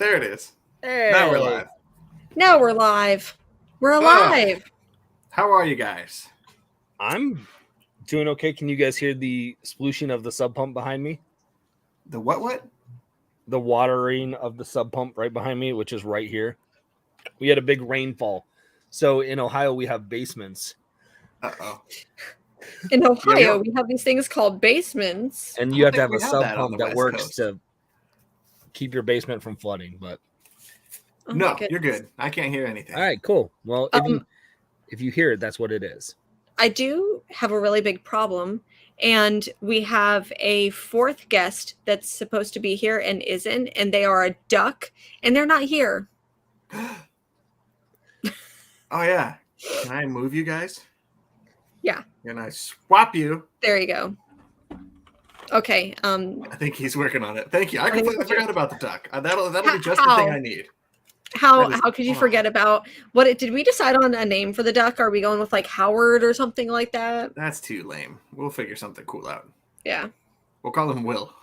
There it is. Hey. Now we're live. Now we're live. We're alive. How are you guys? I'm doing okay. Can you guys hear the splooshing of the sub pump behind me? The what? The watering of the sub pump right behind me, which is right here. We had a big rainfall. So in Ohio, we have basements. Uh-oh. In Ohio, we have these things called basements. And you have to have we a have sub that on pump the that West works Coast. to keep your basement from flooding. But Oh No, my goodness. you're good. I can't hear anything. all right, cool. Well, if you hear it, that's what it is. I do have a really big problem, and we have a fourth guest that's supposed to be here and isn't, and they are a duck, and they're not here. Oh, yeah. Can I move you guys? Yeah. Can I swap you? There you go. Okay. I think he's working on it. Thank you. I I think completely okay. forgot about the duck. That'll be just the How? thing I need. How That is could you fine. forget about what? Did we decide on a name for the duck? Are we going with like Howard or something like that? That's too lame. We'll figure something cool out. Yeah. We'll call him Will.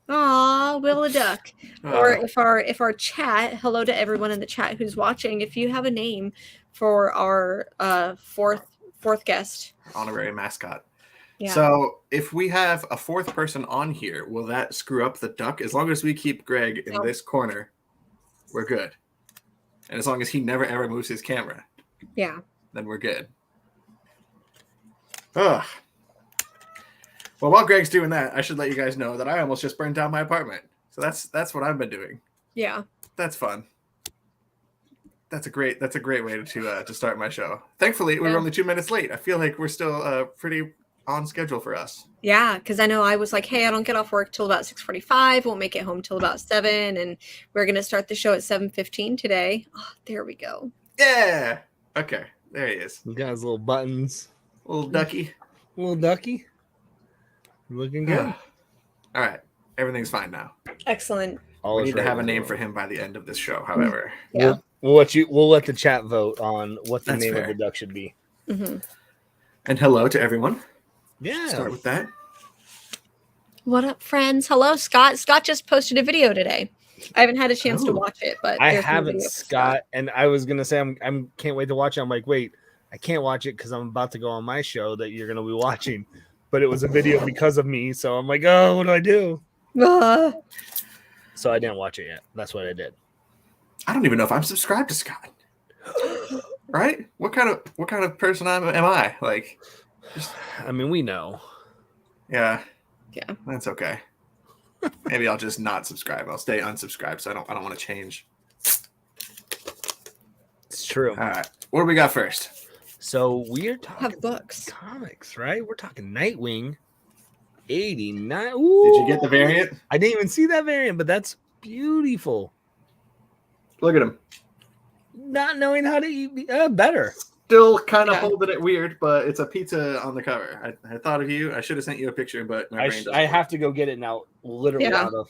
Aw, Will a duck. Or Uh, if our chat, hello to everyone in the chat who's watching. If you have a name for our fourth guest, honorary mascot. yeah. So if we have a fourth person on here, will that screw up the duck? As long as we keep Greg in No. this corner, we're good. And as long as he never ever moves his camera, Yeah. then we're good. Ugh. Well, while Greg's doing that, I should let you guys know that I almost just burned down my apartment. So that's what I've been doing. Yeah. That's fun. That's a great way to start my show. Thankfully, we were only 2 minutes late. I feel like we're still pretty on schedule for us. Yeah, because I know I was like, hey, I don't get off work till about 6:45. Won't make it home till about 7, and we're gonna start the show at 7:15 today. Oh, there we go. Yeah. Okay. There he is. You got his little buttons. Little ducky. Little ducky. Looking good. All right. Everything's fine now. Excellent. All We is need to right have a in the name world. for him by the end of this show, however. Yeah. We'll let the chat vote on what the That's name fair. of the duck should be. Mm-hmm. And hello to everyone. Yeah. Start with that. What up, friends? Hello, Scott. Scott just posted a video today. I haven't had a chance to Oh. watch it, but I there's no haven't, video for Scott, and I was gonna say I'm can't wait to watch it. I'm like, wait, I can't watch it because I'm about to go on my show that you're gonna be watching. But it was a video because of me, so I'm like, oh, what do I do? So I didn't watch it yet. That's what I did. I don't even know if I'm subscribed to Scott. Right? What kind of person am I? Like, I mean, we know. yeah. Yeah. That's okay. Maybe I'll just not subscribe. I'll stay unsubscribed, so I don't want to change. It's true. All right. What do we got first? So we're talking Have books. comics, right? We're talking Nightwing 89. Did you get the variant? I didn't even see that variant, but that's beautiful. Look at him. Not knowing how to eat better. Still kind of Yeah. holding it weird, but it's a pizza on the cover. I thought of you. I should have sent you a picture, but my brain doesn't I work. have to go get it now. Literally Yeah. out of.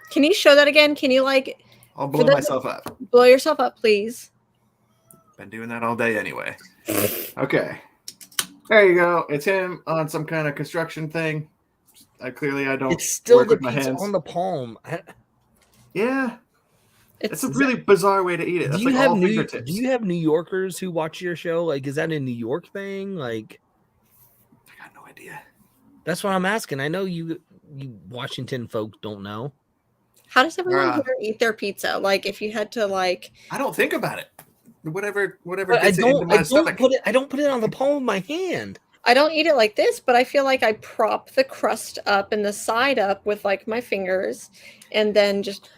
Can you show that again? Can you like I'll blow the- myself up. blow yourself up, please? Been doing that all day anyway. Okay. There you go. It's him on some kind of construction thing. I don't It's still work the with my pizza hands. on the palm. Yeah. It's It's a really bizarre way to eat it. That's Do you like have all fingertips. Do you have New Yorkers who watch your show? Like, is that a New York thing? Like, I got no idea. that's what I'm asking. I know you Washington folk don't know. how does everyone Bruh. here eat their pizza? Like, if you had to, like, I don't think about it. Whatever But gets it into my stomach. I don't put it on the palm of my hand. I don't eat it like this, but I feel like I prop the crust up and the side up with like my fingers, and then just.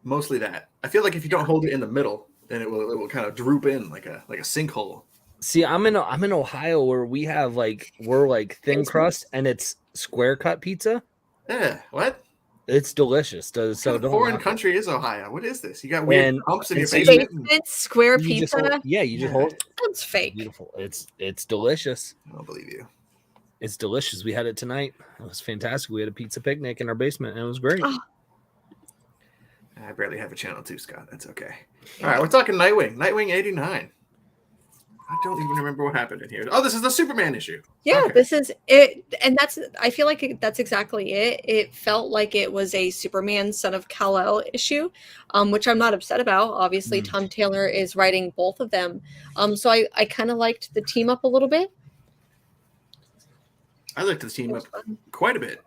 Mostly that. I feel like if you don't hold it in the middle, then it will kind of droop in like a sinkhole. See, I'm in Ohio where we're like thin crust and it's square cut pizza. Yeah. What? It's delicious. So What kind of don't foreign knock it. country is Ohio? What is this? You got weird And humps in your it's basement. Basement square You just pizza. hold- you just hold. That's fake. Beautiful. It's delicious. I don't believe you. It's delicious. We had it tonight. It was fantastic. We had a pizza picnic in our basement and it was great. Oh. I barely have a channel too, Scott. That's okay. All right, we're talking Nightwing. Nightwing 89. I don't even remember what happened in here. Oh, this is the Superman issue. Yeah, Okay. this is it, and I feel like that's exactly it. It felt like it was a Superman Son of Kal-El issue, which I'm not upset about. Obviously, Tom Taylor is writing both of them, so I kind of liked the team up a little bit. I liked the team up quite a bit.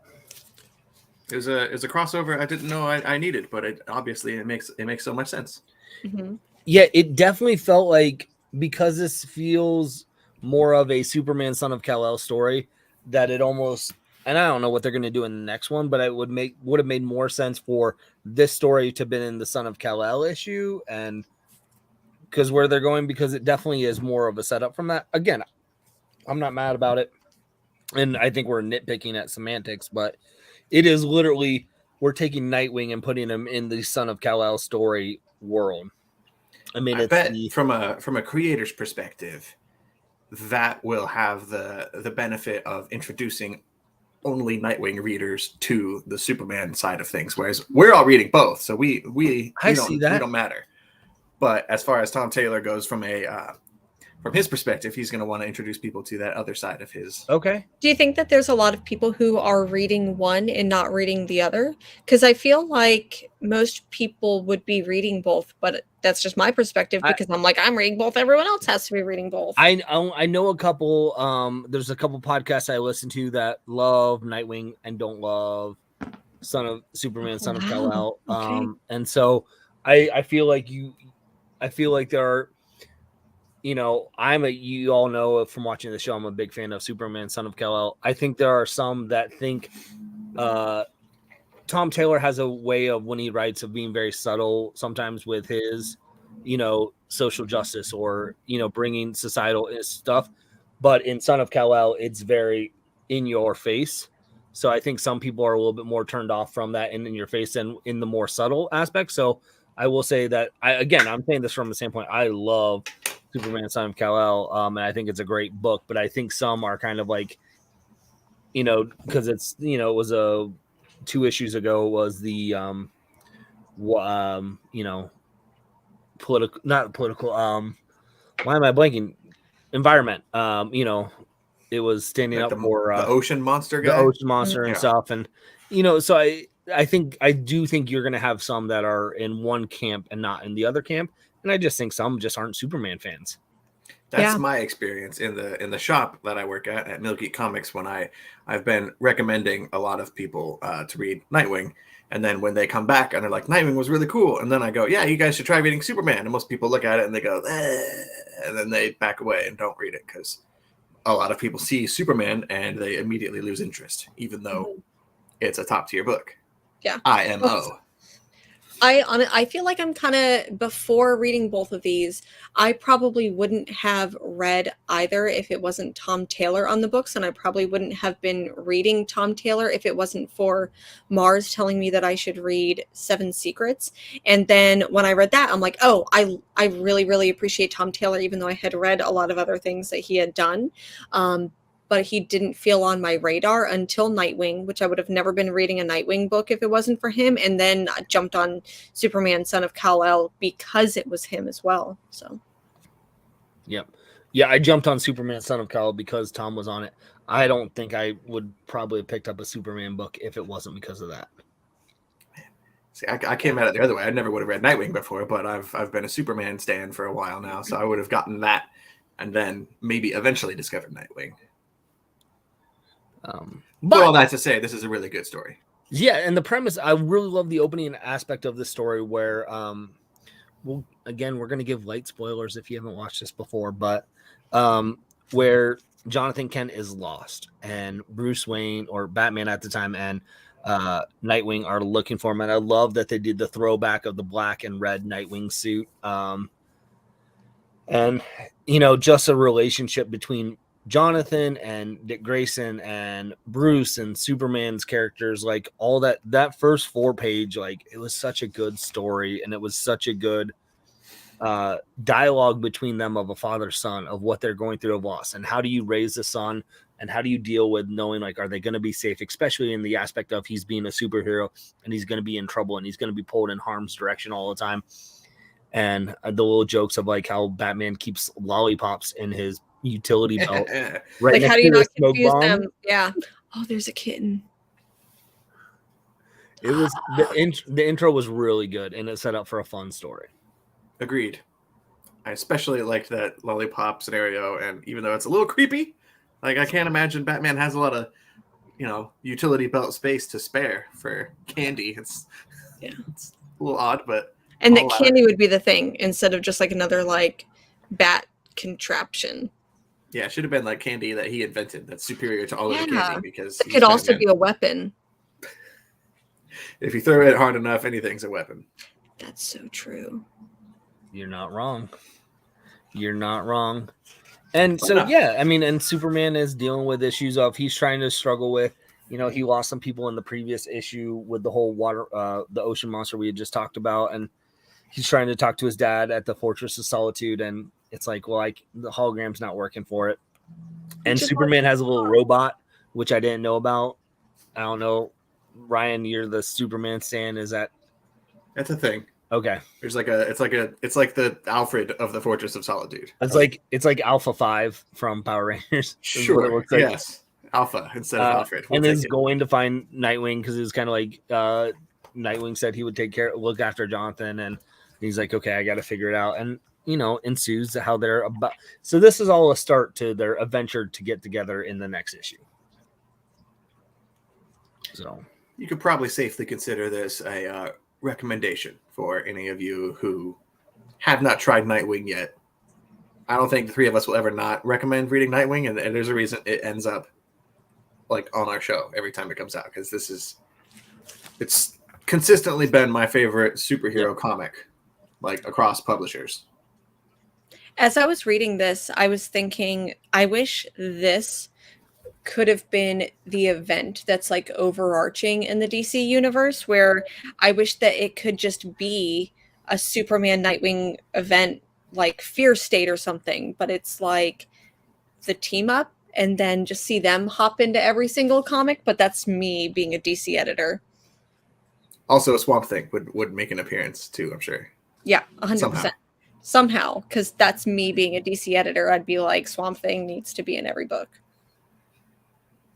It was a crossover I didn't know I needed, but it makes so much sense. Mm-hmm. Yeah, it definitely felt like, because this feels more of a Superman Son of Kal-El story, that it almost, and I don't know what they're going to do in the next one, but it would have made more sense for this story to have been in the Son of Kal-El issue, and because where they're going, because it definitely is more of a setup from that. Again, I'm not mad about it, and I think we're nitpicking at semantics, but it is literally, we're taking Nightwing and putting him in the Son of Kal-El story world. I mean, I bet from a creator's perspective, that will have the benefit of introducing only Nightwing readers to the Superman side of things, whereas we're all reading both, so we don't matter. But as far as Tom Taylor goes, from his perspective, he's going to want to introduce people to that other side of his. Okay. Do you think that there's a lot of people who are reading one and not reading the other? Because I feel like most people would be reading both, but that's just my perspective, because I'm like, I'm reading both. Everyone else has to be reading both. I know a couple. There's a couple podcasts I listen to that love Nightwing and don't love Son of Kal-El. Okay. And so I feel like there are. You all know from watching the show, I'm a big fan of Superman Son of Kal-El. I think there are some that think Tom Taylor has a way of, when he writes, of being very subtle sometimes with his, social justice or, bringing societal stuff. But in Son of Kal-El, it's very in your face. So I think some people are a little bit more turned off from that and in your face than in the more subtle aspect. So I will say that I'm saying this from the standpoint, I love Superman Son of Kal-El, and I think it's a great book, but I think some are kind of like, because it's, it was 2 issues ago was the political, not political, why am I blanking? Environment. It was standing Like up for the ocean monster the guy, ocean monster and stuff, and so I do think you're going to have some that are in one camp and not in the other camp. And I just think some just aren't Superman fans. That's my experience in the shop that I work at Milky Comics, when I've been recommending a lot of people to read Nightwing. And then when they come back and they're like, Nightwing was really cool. And then I go, yeah, you guys should try reading Superman. And most people look at it and they go, and then they back away and don't read it, because a lot of people see Superman and they immediately lose interest, even though it's a top tier book. Yeah. IMO. I feel like I'm kind of, before reading both of these, I probably wouldn't have read either if it wasn't Tom Taylor on the books, and I probably wouldn't have been reading Tom Taylor if it wasn't for Mars telling me that I should read 7 Secrets. And then when I read that, I'm like, oh, I really, really appreciate Tom Taylor, even though I had read a lot of other things that he had done. But he didn't feel on my radar until Nightwing, which I would have never been reading a Nightwing book if it wasn't for him. And then I jumped on Superman Son of Kal-El because it was him as well. So, yep. Yeah, I jumped on Superman Son of Kal-El because Tom was on it. I don't think I would probably have picked up a Superman book if it wasn't because of that. See, I came at it the other way. I never would have read Nightwing before, but I've been a Superman stan for a while now, so I would have gotten that and then maybe eventually discovered Nightwing. But all that to say, this is a really good story. Yeah, and the premise, I really love the opening aspect of the story where, we're going to give light spoilers if you haven't watched this before, but where Jonathan Kent is lost and Bruce Wayne, or Batman at the time, and Nightwing are looking for him. And I love that they did the throwback of the black and red Nightwing suit. And, just a relationship between Jonathan and Dick Grayson and Bruce and Superman's characters, like all that first 4-page, like it was such a good story, and it was such a good dialogue between them of a father-son, of what they're going through of loss, and how do you raise the son, and how do you deal with knowing, like, are they going to be safe, especially in the aspect of he's being a superhero and he's going to be in trouble and he's going to be pulled in harm's direction all the time. and the little jokes of like how Batman keeps lollipops in his utility belt right Like, next how do you to the not smoke confuse bomb. them? Yeah. Oh, there's a kitten. It was the intro was really good, and it set up for a fun story. Agreed. I especially liked that lollipop scenario, and even though it's a little creepy, like I can't imagine Batman has a lot of, utility belt space to spare for candy. It's a little odd, but And that candy would be the thing instead of just like another like bat contraption. Yeah, it should have been like candy that he invented that's superior to all other candy, because it could also be a weapon. If you throw it hard enough, anything's a weapon. That's so true. You're not wrong. You're not wrong. And so, yeah, I mean, and Superman is dealing with issues of he's trying to struggle with, he lost some people in the previous issue with the whole water, the ocean monster we had just talked about. And he's trying to talk to his dad at the Fortress of Solitude. And it's like, well, like the hologram's not working for it. And Superman has a little robot, which I didn't know about. I don't know. Ryan, you're the Superman stan. Is that? That's a thing. Okay. There's it's like the Alfred of the Fortress of Solitude. It's like Alpha 5 from Power Rangers. Sure. It looks like. Yes. Alpha instead of Alfred. And is going to find Nightwing because it's kind of like Nightwing said he would look after Jonathan, and he's like, okay, I got to figure it out. And ensues how they're about. So this is all a start to their adventure to get together in the next issue. So you could probably safely consider this a recommendation for any of you who have not tried Nightwing yet. I don't think the three of us will ever not recommend reading Nightwing, and there's a reason it ends up like on our show every time it comes out, because it's consistently been my favorite superhero comic, like across publishers. As I was reading this, I was thinking, I wish this could have been the event that's like overarching in the DC universe, where I wish that it could just be a Superman Nightwing event like Fear State or something, but it's like the team up and then just see them hop into every single comic. But that's me being a DC editor. Also, Swamp Thing would make an appearance too, I'm sure. Yeah, 100%. Somehow, because that's me being a DC editor. I'd be like, Swamp Thing needs to be in every book.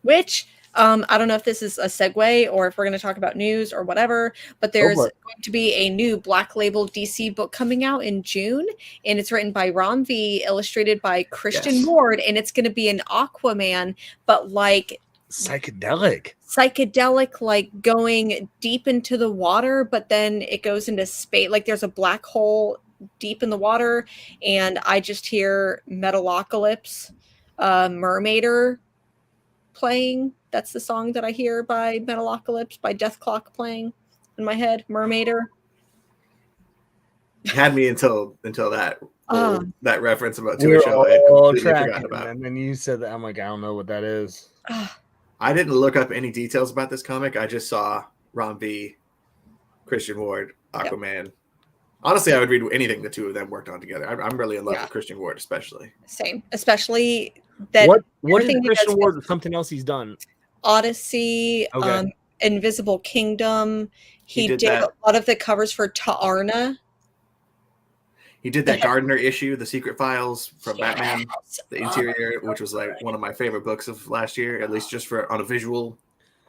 Which, I don't know if this is a segue or if we're going to talk about news or whatever, but there's going to be a new Black Label DC book coming out in June, and it's written by Ron V, illustrated by Christian Ward, and it's going to be an Aquaman, but like psychedelic, like going deep into the water, but then it goes into space. Like there's a black hole deep in the water, and I just hear Metalocalypse, Mermaider playing. That's the song that I hear by Metalocalypse, by Death Clock playing in my head. Mermaider. You had me until that that reference about to a show I had completely forgotten about. And then you said that, I'm like, I don't know what that is. I didn't look up any details about this comic. I just saw Ron V, Christian Ward, Aquaman. Yep. Honestly, I would read anything the two of them worked on together. I'm really in love with Christian Ward, especially. Same, especially that. What did Christian Ward? Something else he's done. Odyssey, Invisible Kingdom. He did a lot of the covers for Ta'arna. He did that Gardner issue, The Secret Files from Batman, the interior, which was like one of my favorite books of last year, at least just on a visual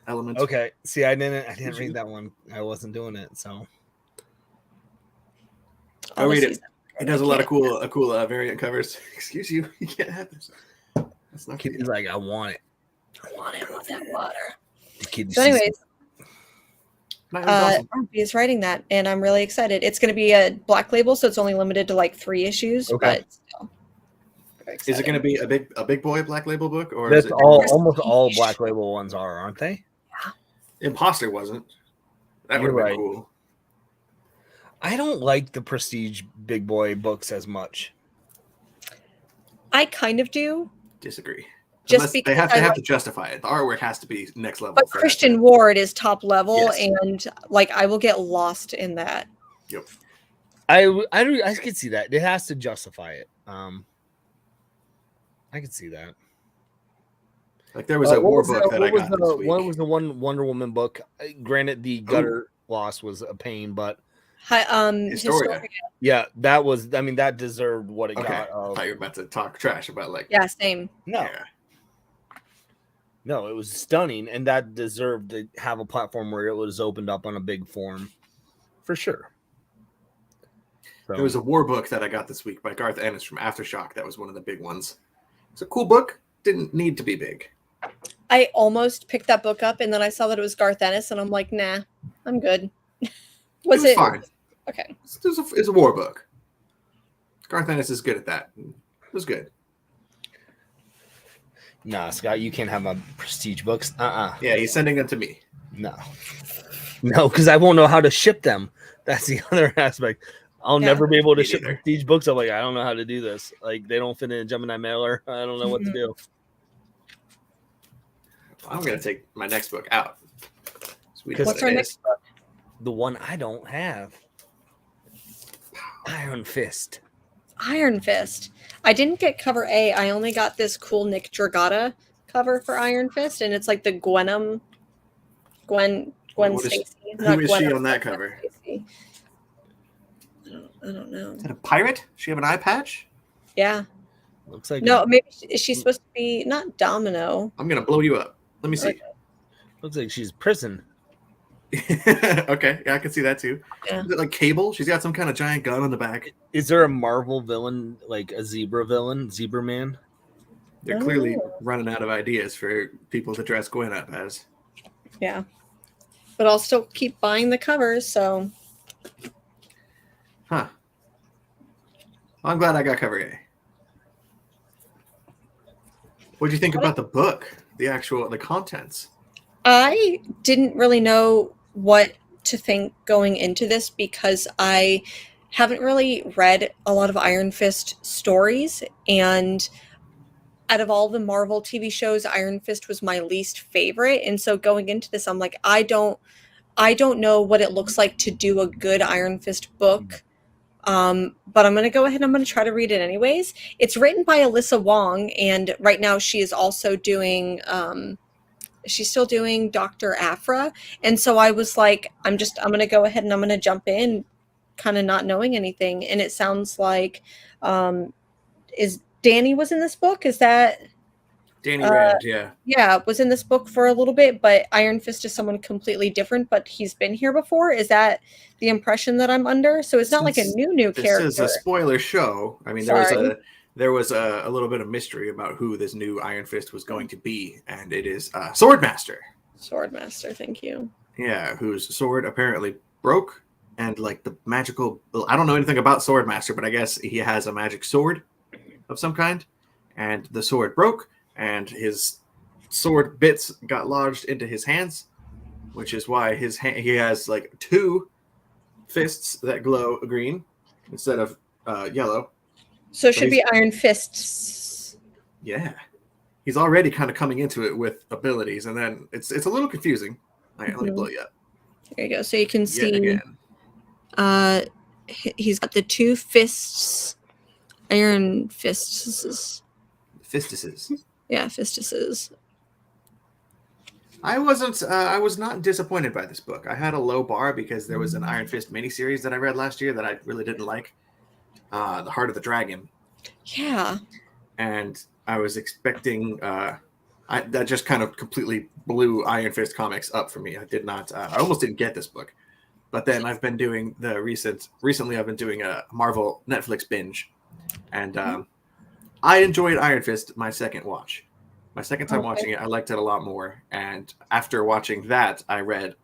element. Okay, see, I didn't read that one. I wasn't doing it, so. I'll read it. He does a lot of cool variant covers. Excuse you, you can't have this. That's not cute. He's like, I want it. I want it with that water. So anyways, awesome. He's writing that, and I'm really excited. It's going to be a Black Label, so it's only limited to like 3 issues. Okay. But still, is it going to be a big boy Black Label book, or that's is it almost all Black Label ones aren't they? Yeah. Imposter wasn't. That would have been cool. I don't like the prestige big boy books as much. I kind of do. Disagree. Just because they have to justify it. The artwork has to be next level. But Christian Ward is top level, and like I will get lost in that. Yep. I could see that. It has to justify it. I could see that. Like there was a war book that I got this week. What was the one Wonder Woman book? Granted, the gutter loss was a pain, but Historia. Yeah, that was. I mean, that deserved what it Okay, got. I thought you were about to talk trash about like. Yeah, same. No, Yeah. no, it was stunning, and that deserved to have a platform where it was opened up on a big forum, for sure. So, There was a war book that I got this week by Garth Ennis from Aftershock. That was one of the big ones. It's a cool book. Didn't need to be big. I almost picked that book up, and then I saw that it was Garth Ennis, and I'm like, nah, I'm good. Was it fine? Okay. It's a war book. Garth Ennis is good at that. It was good. nah, Scott, you can't have my prestige books. Yeah, he's sending them to me. No, because I won't know how to ship them. That's the other aspect. I'll never be able to ship prestige books. I'm like, I don't know how to do this. Like, they don't fit in a Gemini mailer. I don't know what to do. I'm gonna take my next book out. What's our next book? The one I don't have. Iron Fist. Iron Fist. I didn't get cover A. I only got this cool Nick Dragata cover for Iron Fist, and it's like the Gwen Stacy. Who is she on that cover? I don't know. Is that a pirate? She have an eye patch? Yeah. Looks like no. Maybe she's supposed to be not Domino. I'm gonna blow you up. Let me see. Okay. Looks like she's prison. Okay, yeah, I can see that too. Yeah. Is it like Cable? She's got some kind of giant gun on the back. Is there a Marvel villain, like a zebra villain, Zebra Man? They're clearly running out of ideas for people to dress Gwen up as. Yeah. But I'll still keep buying the covers, so. Huh. I'm glad I got cover A. What do you think about the book? The contents? I didn't really know what to think going into this because I haven't really read a lot of Iron Fist stories, and out of all the Marvel TV shows, Iron Fist was my least favorite. And so going into this, I'm like, I don't know what it looks like to do a good Iron Fist book. But I'm going to go ahead and I'm going to try to read it anyways. It's written by Alyssa Wong, and right now she is also doing, she's still doing Dr. Aphra. And so I was like, I'm going to go ahead and I'm going to jump in kind of not knowing anything. And it sounds like, is Danny was in this book? Is that Danny Rand? Yeah. Yeah, was in this book for a little bit, but Iron Fist is someone completely different, but he's been here before. Is that the impression that I'm under? So it's not like a new character. This is a spoiler show. I mean, there was a little bit of mystery about who this new Iron Fist was going to be, and it is Swordmaster. Swordmaster, thank you. Yeah, whose sword apparently broke, and like the magical. I don't know anything about Swordmaster, but I guess he has a magic sword of some kind, and the sword broke, and his sword bits got lodged into his hands, which is why he has like two fists that glow green instead of yellow. So it should be Iron Fists. Yeah, he's already kind of coming into it with abilities, and then it's a little confusing. Let me blow you up. There you go. So you can see. Again. He's got the two fists. Iron Fists. Fistuses. Yeah, Fistuses. I was not disappointed by this book. I had a low bar because there was an Iron Fist miniseries that I read last year that I really didn't like. The Heart of the Dragon. Yeah. And I was expecting that just kind of completely blew Iron Fist comics up for me. I did not. I almost didn't get this book. But then I've been doing recently I've been doing a Marvel Netflix binge. And I enjoyed Iron Fist my second watch. My second time watching it, I liked it a lot more. And after watching that, I went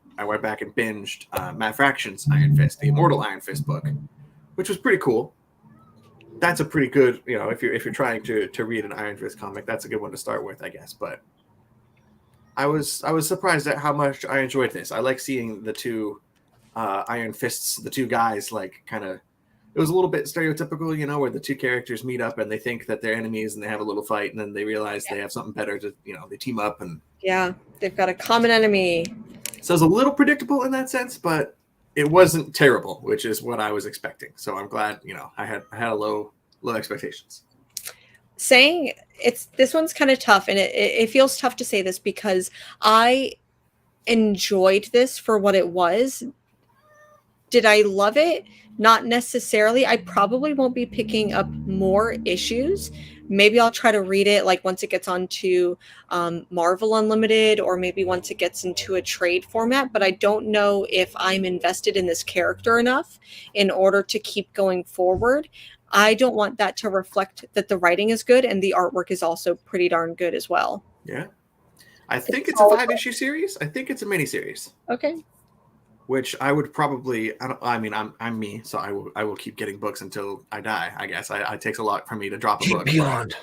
back and binged Matt Fraction's Iron Fist, the Immortal Iron Fist book, which was pretty cool. That's a pretty good, if you're trying to read an Iron Fist comic, that's a good one to start with, I guess. But I was surprised at how much I enjoyed this. I like seeing the two Iron Fists, the two guys, like kind of. It was a little bit stereotypical, where the two characters meet up and they think that they're enemies and they have a little fight, and then they realize they have something better to, they team up and. Yeah, they've got a common enemy. So it's a little predictable in that sense, but it wasn't terrible, which is what I was expecting. So I'm glad, I had a low expectations. Saying this one's kind of tough, and it feels tough to say this because I enjoyed this for what it was. Did I love it? Not necessarily. I probably won't be picking up more issues. Maybe I'll try to read it like once it gets onto Marvel Unlimited, or maybe once it gets into a trade format. But I don't know if I'm invested in this character enough in order to keep going forward. I don't want that to reflect that the writing is good and the artwork is also pretty darn good as well. Yeah. I think it's a 5-issue series. I think it's a miniseries. Okay. Which I would probably. I'm me, so I will keep getting books until I die. I guess it takes a lot for me to drop a book. Beyond.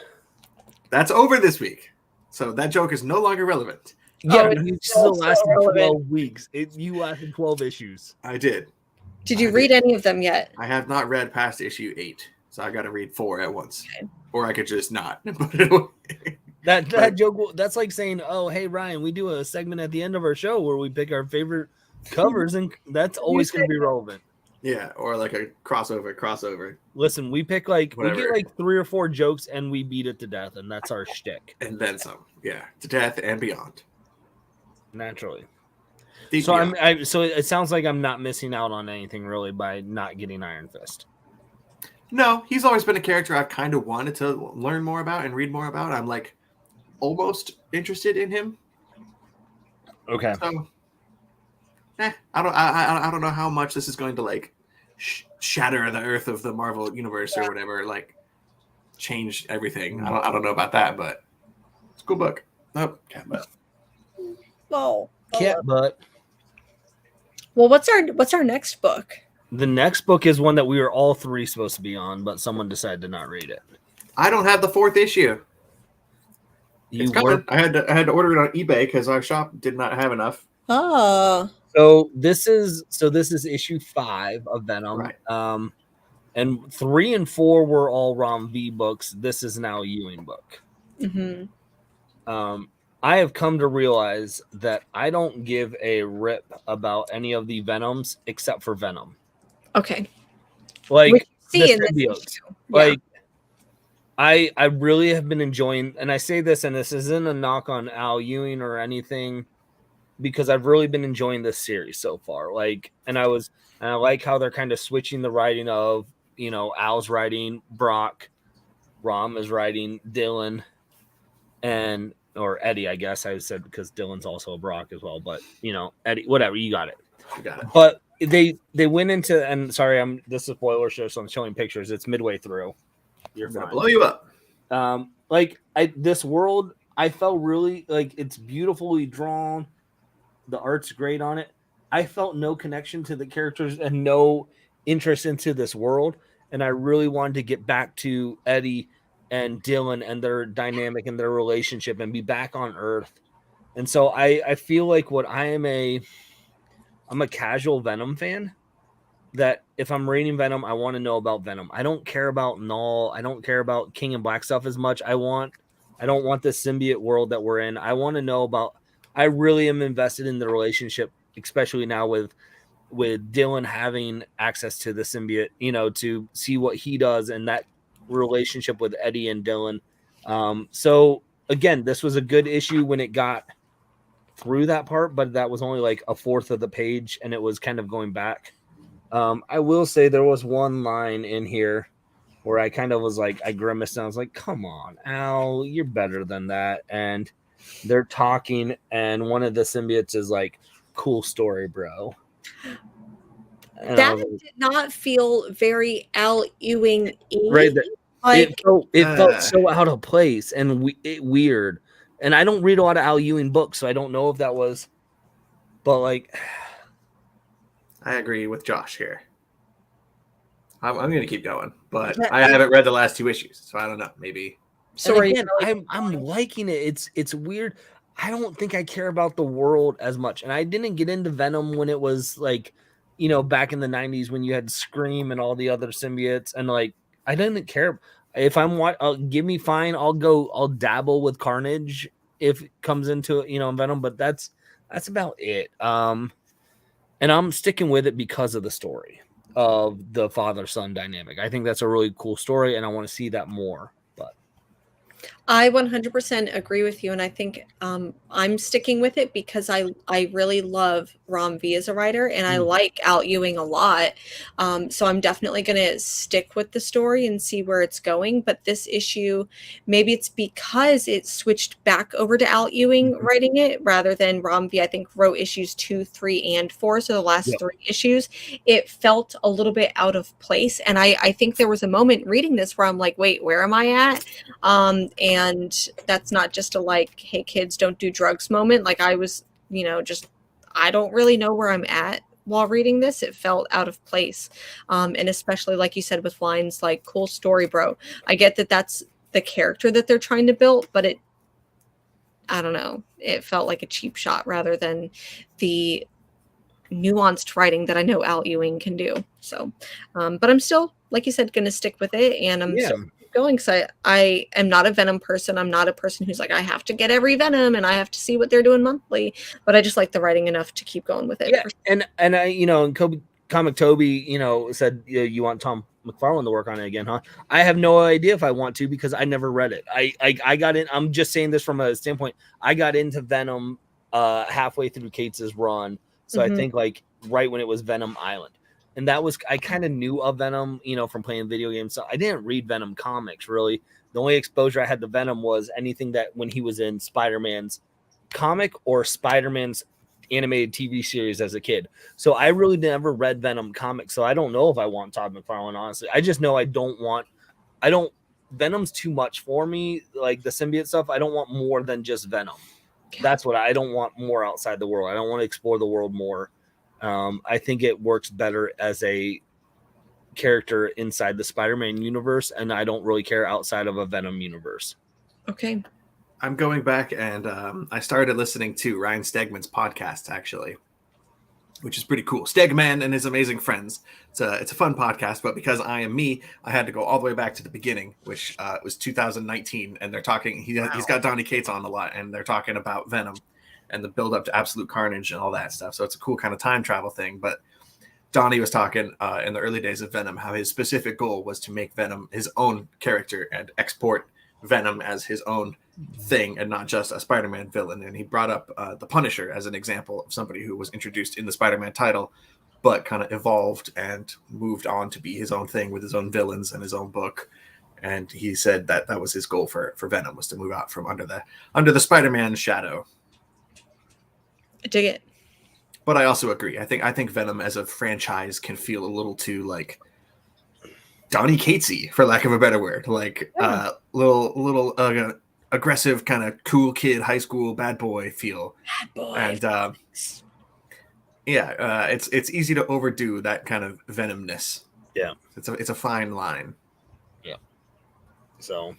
That's over this week, so that joke is no longer relevant. Yeah, but you still lasted 12 weeks. You lasted 12 issues. I did. Did you read any of them yet? I have not read past issue 8, so I got to read 4 at once, Okay. Or I could just not. Put it away. That joke. That's like saying, "Oh, hey Ryan, we do a segment at the end of our show where we pick our favorite covers," and that's always going to be relevant. Yeah, or like a crossover. Listen, we pick we get Whatever. like 3 or 4 jokes and we beat it to death, and that's our shtick. And then some. Yeah, to death and beyond. Naturally. Deep So beyond. so it sounds like I'm not missing out on anything really by not getting Iron Fist. No, he's always been a character I've kind of wanted to learn more about and read more about. I'm like almost interested in him. Okay. So, I don't know how much this is going to like shatter the earth of the Marvel universe or whatever. Like, change everything. I don't know about that, but it's a cool book. Oh, cat butt. Oh, Cat butt. well, what's our next book? The next book is one that we were all 3 supposed to be on, but someone decided to not read it. I don't have the 4th issue. It's coming. I had to order it on eBay because our shop did not have enough. Oh. So this is issue 5 of Venom. Right. And 3 and 4 were all Rom V books. This is now a Ewing book. Mm-hmm. I have come to realize that I don't give a rip about any of the Venoms except for Venom. Okay. Like see the in this symbiotes. issue. Like I really have been enjoying, and I say this, and this isn't a knock on Al Ewing or anything, because I've really been enjoying this series so far. Like, and I like how they're kind of switching the writing of, Al's writing Brock, Rom is writing Dylan, or Eddie, I guess I said, because Dylan's also a Brock as well, but Eddie, whatever, you got it. You got it. But they went into, and sorry, this is a spoiler show, so I'm showing pictures. It's midway through. You're I'm gonna fine. blow you up. This world, I felt really like it's beautifully drawn. The art's great on it. I felt no connection to the characters and no interest into this world. And I really wanted to get back to Eddie and Dylan and their dynamic and their relationship and be back on Earth. And so I feel like I'm a casual Venom fan, that if I'm reading Venom, I want to know about Venom. I don't care about Null. I don't care about King and Black stuff as much. I don't want this symbiote world that we're in. I want to know about, I really am invested in the relationship, especially now with Dylan having access to the symbiote, to see what he does and that relationship with Eddie and Dylan. So again, this was a good issue when it got through that part, but that was only like a fourth of the page and it was kind of going back. I will say there was one line in here where I kind of was like, I grimaced and I was like, come on, Al, you're better than that. And they're talking and one of the symbiotes is like, cool story, bro. And that did not feel very Al Ewing. Right. Like, it felt so out of place and weird. And I don't read a lot of Al Ewing books, so I don't know if that was, but like, I agree with Josh here. I'm going to keep going, but I haven't read the last 2 issues, so I don't know. Maybe. sorry, again, I'm liking it. It's weird. I don't think I care about the world as much, and I didn't get into Venom when it was like, back in the 90s when you had Scream and all the other symbiotes, and like I didn't care. If give me fine, I'll dabble with Carnage if it comes into it, Venom, but that's about it. And I'm sticking with it because of the story of the father-son dynamic. I think that's a really cool story, and I want to see that more. But I 100% agree with you, and I think I'm sticking with it because I really love Ram V as a writer, and I like Al Ewing a lot. So I'm definitely going to stick with the story and see where it's going. But this issue, maybe it's because it switched back over to Al Ewing writing it rather than Ram V. I think wrote issues 2, 3, and 4. So the last 3 issues, it felt a little bit out of place, and I think there was a moment reading this where I'm like, wait, where am I at? And that's not just a like, hey kids, don't do drugs moment. Like I was, just I don't really know where I'm at while reading this. It felt out of place. And especially like you said with lines like cool story, bro. I get that that's the character that they're trying to build, but I don't know. It felt like a cheap shot rather than the nuanced writing that I know Al Ewing can do. So, but I'm still, like you said, going to stick with it, and I'm still going. So I am not a Venom person. I'm not a person who's like, I have to get every Venom and I have to see what they're doing monthly. But I just like the writing enough to keep going with it. Yeah, and I, and Comic Toby, said you want Tom McFarlane to work on it again, huh? I have no idea if I want to because I never read it. I got in. I'm just saying this from a standpoint. I got into Venom halfway through Kate's run. So I think like right when it was Venom Island. And that was, I kind of knew of Venom, from playing video games. So I didn't read Venom comics really. The only exposure I had to Venom was anything that when he was in Spider-Man's comic or Spider-Man's animated TV series as a kid. So I really never read Venom comics. So I don't know if I want Todd McFarlane, honestly. I just know Venom's too much for me. Like the symbiote stuff, I don't want more than just Venom. That's what I don't want more outside the world. I don't want to explore the world more. I think it works better as a character inside the Spider-Man universe, and I don't really care outside of a Venom universe. Okay. I'm going back and I started listening to Ryan Stegman's podcast, actually, which is pretty cool. Stegman and his amazing friends. It's a fun podcast, but because I am me, I had to go all the way back to the beginning, which was 2019, and they're talking. He's got Donny Cates on a lot, and they're talking about Venom and the build up to Absolute Carnage and all that stuff. So it's a cool kind of time travel thing. But Donnie was talking in the early days of Venom how his specific goal was to make Venom his own character and export Venom as his own thing and not just a Spider-Man villain. And he brought up the Punisher as an example of somebody who was introduced in the Spider-Man title but kind of evolved and moved on to be his own thing with his own villains and his own book. And he said that that was his goal for Venom, was to move out from under the Spider-Man shadow. I dig it. But I also agree. I think Venom as a franchise can feel a little too like Donny Catesy, for lack of a better word, like little aggressive kind of cool kid, high school bad boy feel. Bad boy. And it's easy to overdo that kind of Venomness. Yeah, it's a fine line. Yeah. So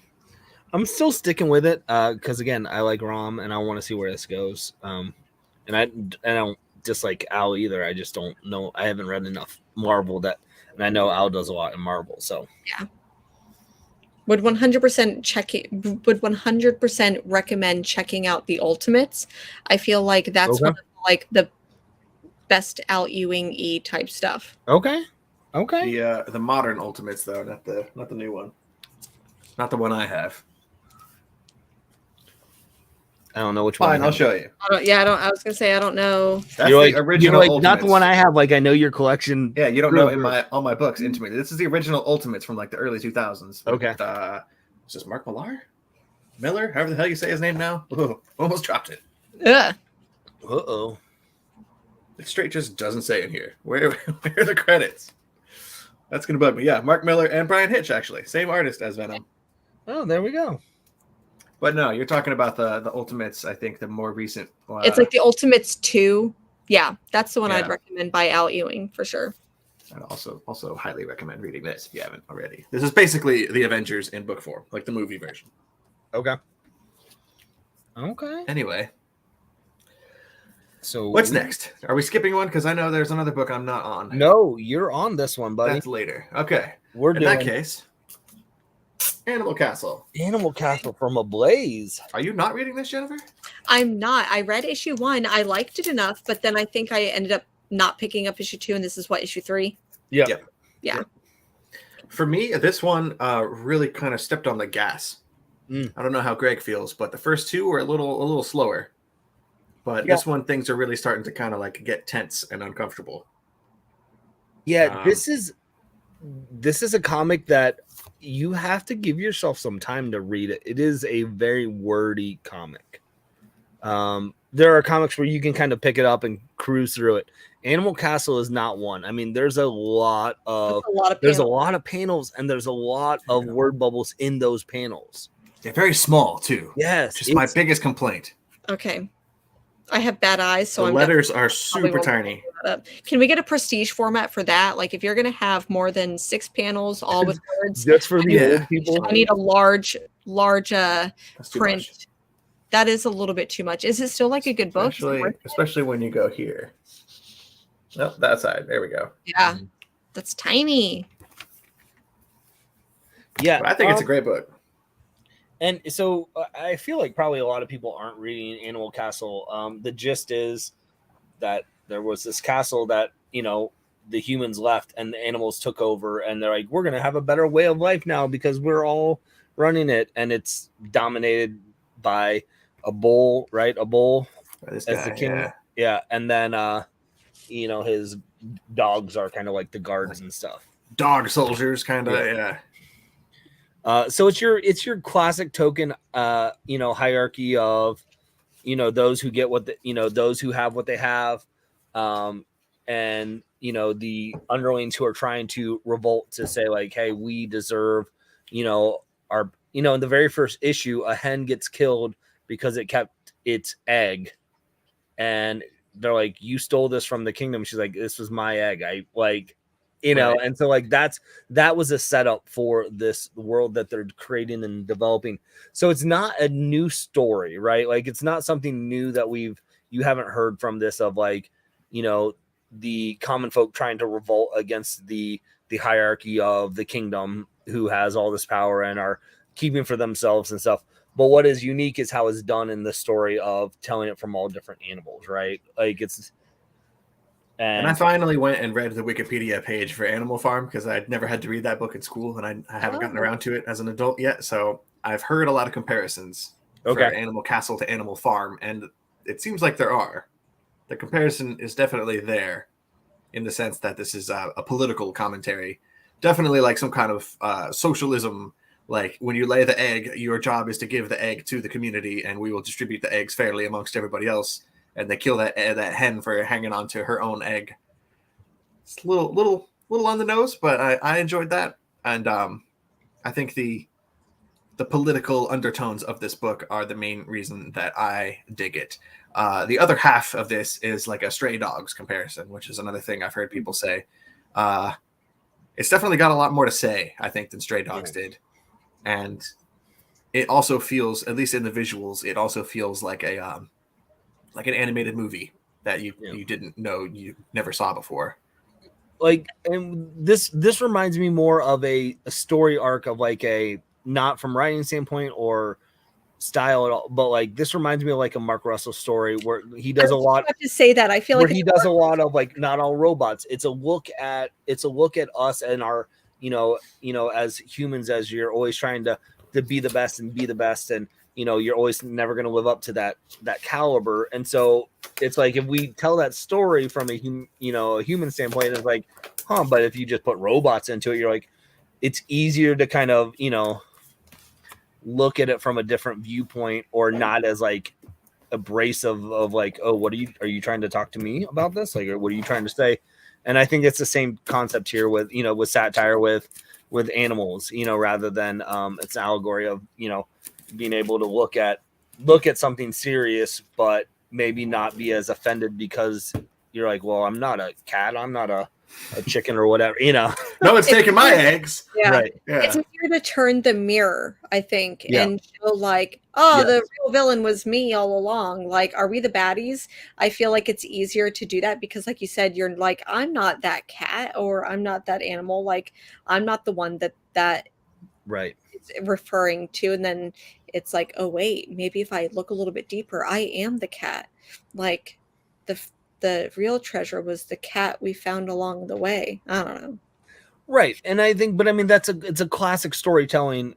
I'm still sticking with it because again, I like Rom and I want to see where this goes. And I don't dislike Al either. I just don't know. I haven't read enough Marvel and I know Al does a lot in Marvel. So yeah, would 100% recommend checking out the Ultimates. I feel like that's one of like the best Al Ewing type stuff. Okay. The modern Ultimates though, not the new one, not the one I have. I don't know which one. Fine, I'll show you. I was gonna say I don't know. That's the original Ultimates. Ultimates. Not the one I have. Like I know your collection. Yeah, you don't know all my books intimately. This is the original Ultimates from like the early 2000s. Okay. With, is this Mark Miller? However the hell you say his name now. Ooh, almost dropped it. Yeah. Uh-oh. It straight just doesn't say in here. Where are the credits? That's gonna bug me. Yeah, Mark Miller and Brian Hitch actually, same artist as Venom. Oh, there we go. But no, you're talking about the Ultimates. I think the more recent. It's like the Ultimates 2. Yeah, that's the one I'd recommend by Al Ewing for sure. I'd also highly recommend reading this if you haven't already. This is basically the Avengers in book form, like the movie version. Okay. Anyway. So what's next? Are we skipping one? Because I know there's another book I'm not on. No, you're on this one, buddy. That's later. Okay. In that case, Animal Castle. Animal Castle from Ablaze. Are you not reading this, Jennifer? I'm not. I read issue 1. I liked it enough, but then I think I ended up not picking up issue 2, and this is what, issue 3? Yeah. Yeah. For me, this one really kind of stepped on the gas I don't know how Greg feels, but the first two were a little slower. But Yeah. this one, things are really starting to kind of like get tense and uncomfortable. Yeah, this is a comic that you have to give yourself some time to read it. It is a very wordy comic. There are comics where you can kind of pick it up and cruise through it. Animal Castle is not one. I mean, there's a lot of panels, and there's a lot of word bubbles in those panels. They're very small too. Yes, just my biggest complaint. Okay, I have bad eyes, so the letters are super tiny. Can we get a prestige format for that? Like, if you're going to have more than 6 panels, all with words, just for the old people, I need a large print. That is a little bit too much. Is it still like a good book? Especially when you go here. Nope, that side. There we go. Yeah, that's tiny. Yeah, but I think it's a great book. And so I feel like probably a lot of people aren't reading Animal Castle. The gist is that there was this castle that, the humans left and the animals took over, and they're like, we're going to have a better way of life now because we're all running it. And it's dominated by a bull, right? A bull as the king. Yeah. And then, his dogs are kind of like the guards and stuff. Dog soldiers, kind of. Yeah. So it's your classic token, hierarchy of, those who get what those who have what they have, and the underlings who are trying to revolt to say like, hey, we deserve, our, in the very first issue, a hen gets killed because it kept its egg, and they're like, you stole this from the kingdom. She's like, this was my egg. I like. Right. And so like that was a setup for this world that they're creating and developing. So it's not a new story, right? Like it's not something new that you haven't heard from this of like, the common folk trying to revolt against the hierarchy of the kingdom who has all this power and are keeping for themselves and stuff. But what is unique is how it's done in the story of telling it from all different animals, right? Like it's. And I finally went and read the Wikipedia page for Animal Farm because I'd never had to read that book in school, and I haven't gotten around to it as an adult yet. So I've heard a lot of comparisons for Animal Castle to Animal Farm, and it seems like there are. The comparison is definitely there in the sense that this is a political commentary. Definitely like some kind of socialism. Like when you lay the egg, your job is to give the egg to the community, and we will distribute the eggs fairly amongst everybody else. And they kill that hen for hanging on to her own egg. It's a little on the nose, but I enjoyed that, and I think the political undertones of this book are the main reason that I dig it. The other half of this is like a Stray Dogs comparison, which is another thing I've heard people say. It's definitely got a lot more to say, I think, than Stray Dogs did, and it also feels, at least in the visuals, it also feels like an animated movie that you didn't know, you never saw before. Like, and this reminds me more of a story arc of like a, not from writing standpoint or style at all, but like this reminds me of like a Mark Russell story where he does a lot. To say that I feel like he does a lot of like not all robots. It's a look at us and our as humans, as you're always trying to be the best and you're always never going to live up to that caliber. And so it's like, if we tell that story from a human standpoint, it's like, but if you just put robots into it, you're like, it's easier to kind of, look at it from a different viewpoint, or not as like abrasive of like, oh, what are you trying to talk to me about this? Like, what are you trying to say? And I think it's the same concept here with, with satire with animals, rather than it's an allegory of, being able to look at something serious, but maybe not be as offended because you're like, well, I'm not a cat, I'm not a chicken or whatever, No, it's taking my eggs. Yeah. Right. Yeah. It's easier to turn the mirror, I think, and show like, the real villain was me all along. Like, are we the baddies? I feel like it's easier to do that because, like you said, you're like, I'm not that cat, or I'm not that animal. Like, I'm not the one that right. It's referring to. And then it's like, oh wait, maybe if I look a little bit deeper, I am the cat. Like the real treasure was the cat we found along the way. I don't know. Right. And I think, but I mean, it's a classic storytelling,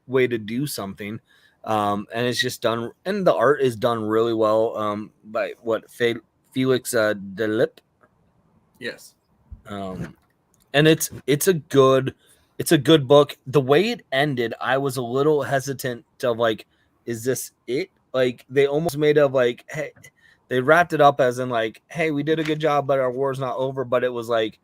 way to do something. And it's just done, and the art is done really well by Felix Delip. Yes. And it's a good book. The way it ended, I was a little hesitant to like, is this it? Like they almost made of like, hey, they wrapped it up as in like, hey, we did a good job, but our war's not over. But it was like,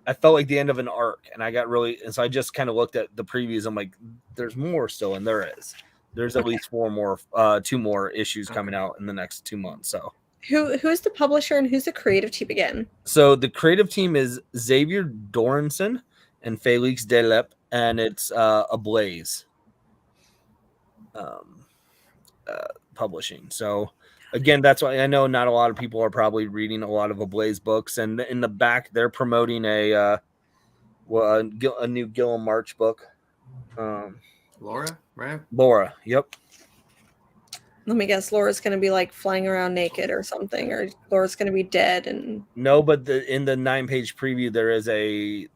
I felt like the end of an arc, and I got really, and so I just kind of looked at the previews. I'm like, there's more still, and there is. There's at least two more issues coming out in the next 2 months. So Who's the publisher and who's the creative team again? So the creative team is Xavier Doranson and Felix Delep, and it's Ablaze publishing. So again, that's why I know not a lot of people are probably reading a lot of Ablaze books. And in the back, they're promoting a new Gilliam March book. Laura, right? Laura, yep. Let me guess, Laura's going to be like flying around naked or something, or Laura's going to be dead. And no, but in the 9-page preview, there is a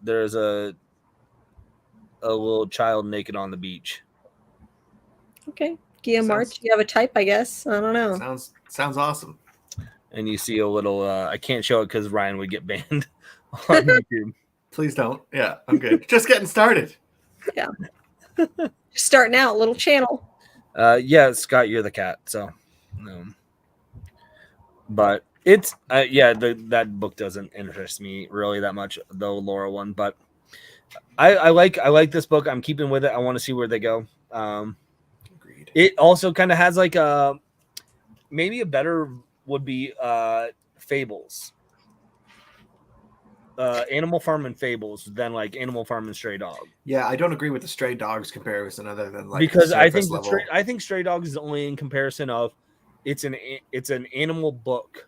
little child naked on the beach. Okay, Gia March, you have a type, I guess. I don't know. Sounds awesome. And you see a little. I can't show it because Ryan would get banned on YouTube. Please don't. Yeah, I'm good. Just getting started. Yeah, just starting out, little channel. Yeah, Scott, you're the cat. So, but it's that book doesn't interest me really that much, the Laura one. But I like this book. I'm keeping with it. I want to see where they go. Agreed. It also kind of has like maybe a better would be Fables. Animal Farm and Fables than like Animal Farm and Stray Dog. Yeah, I don't agree with the Stray Dogs comparison other than like because I think Stray Dogs is only in comparison of it's an animal book.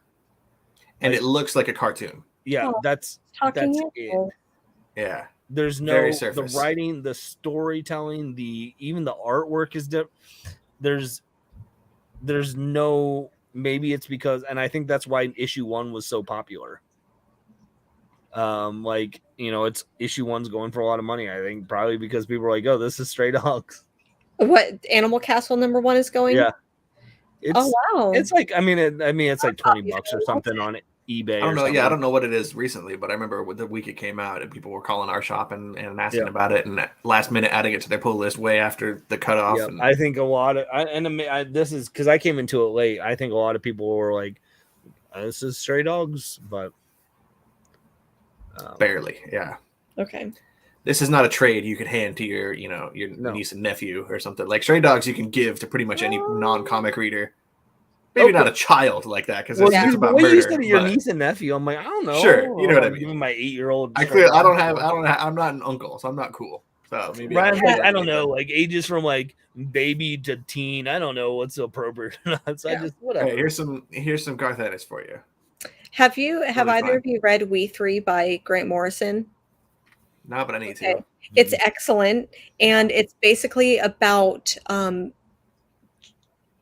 And it looks like a cartoon. Yeah, that's it. Yeah. There's no the writing, the storytelling, even the artwork is different. There's no, maybe it's because, and I think that's why issue 1 was so popular. It's issue 1's going for a lot of money. I think probably because people are like, "Oh, this is Stray Dogs." What Animal Castle #1 is going? Yeah. Wow. It's like it's like $20 or something on eBay. I don't know. Yeah, I don't know what it is recently, but I remember the week it came out, and people were calling our shop and asking about it, and last minute adding it to their pull list way after the cutoff. Yeah, I think a lot of this is because I came into it late. I think a lot of people were like, "This is Stray Dogs," but. Barely, yeah. Okay. This is not a trade you could hand to your niece and nephew or something. Like Stray Dogs, you can give to pretty much any non-comic reader. Maybe not a child like that because it's about murder. You said your niece and nephew. I'm like, I don't know. Sure, you know what I mean. Giving my 8-year-old. I'm not an uncle, so I'm not cool. So maybe I don't know, like ages from like baby to teen. I don't know what's appropriate. So I just whatever. Hey, here's some Garth Ennis for you. Have either of you read We Three by Grant Morrison? No, but I need to. It's excellent, and it's basically about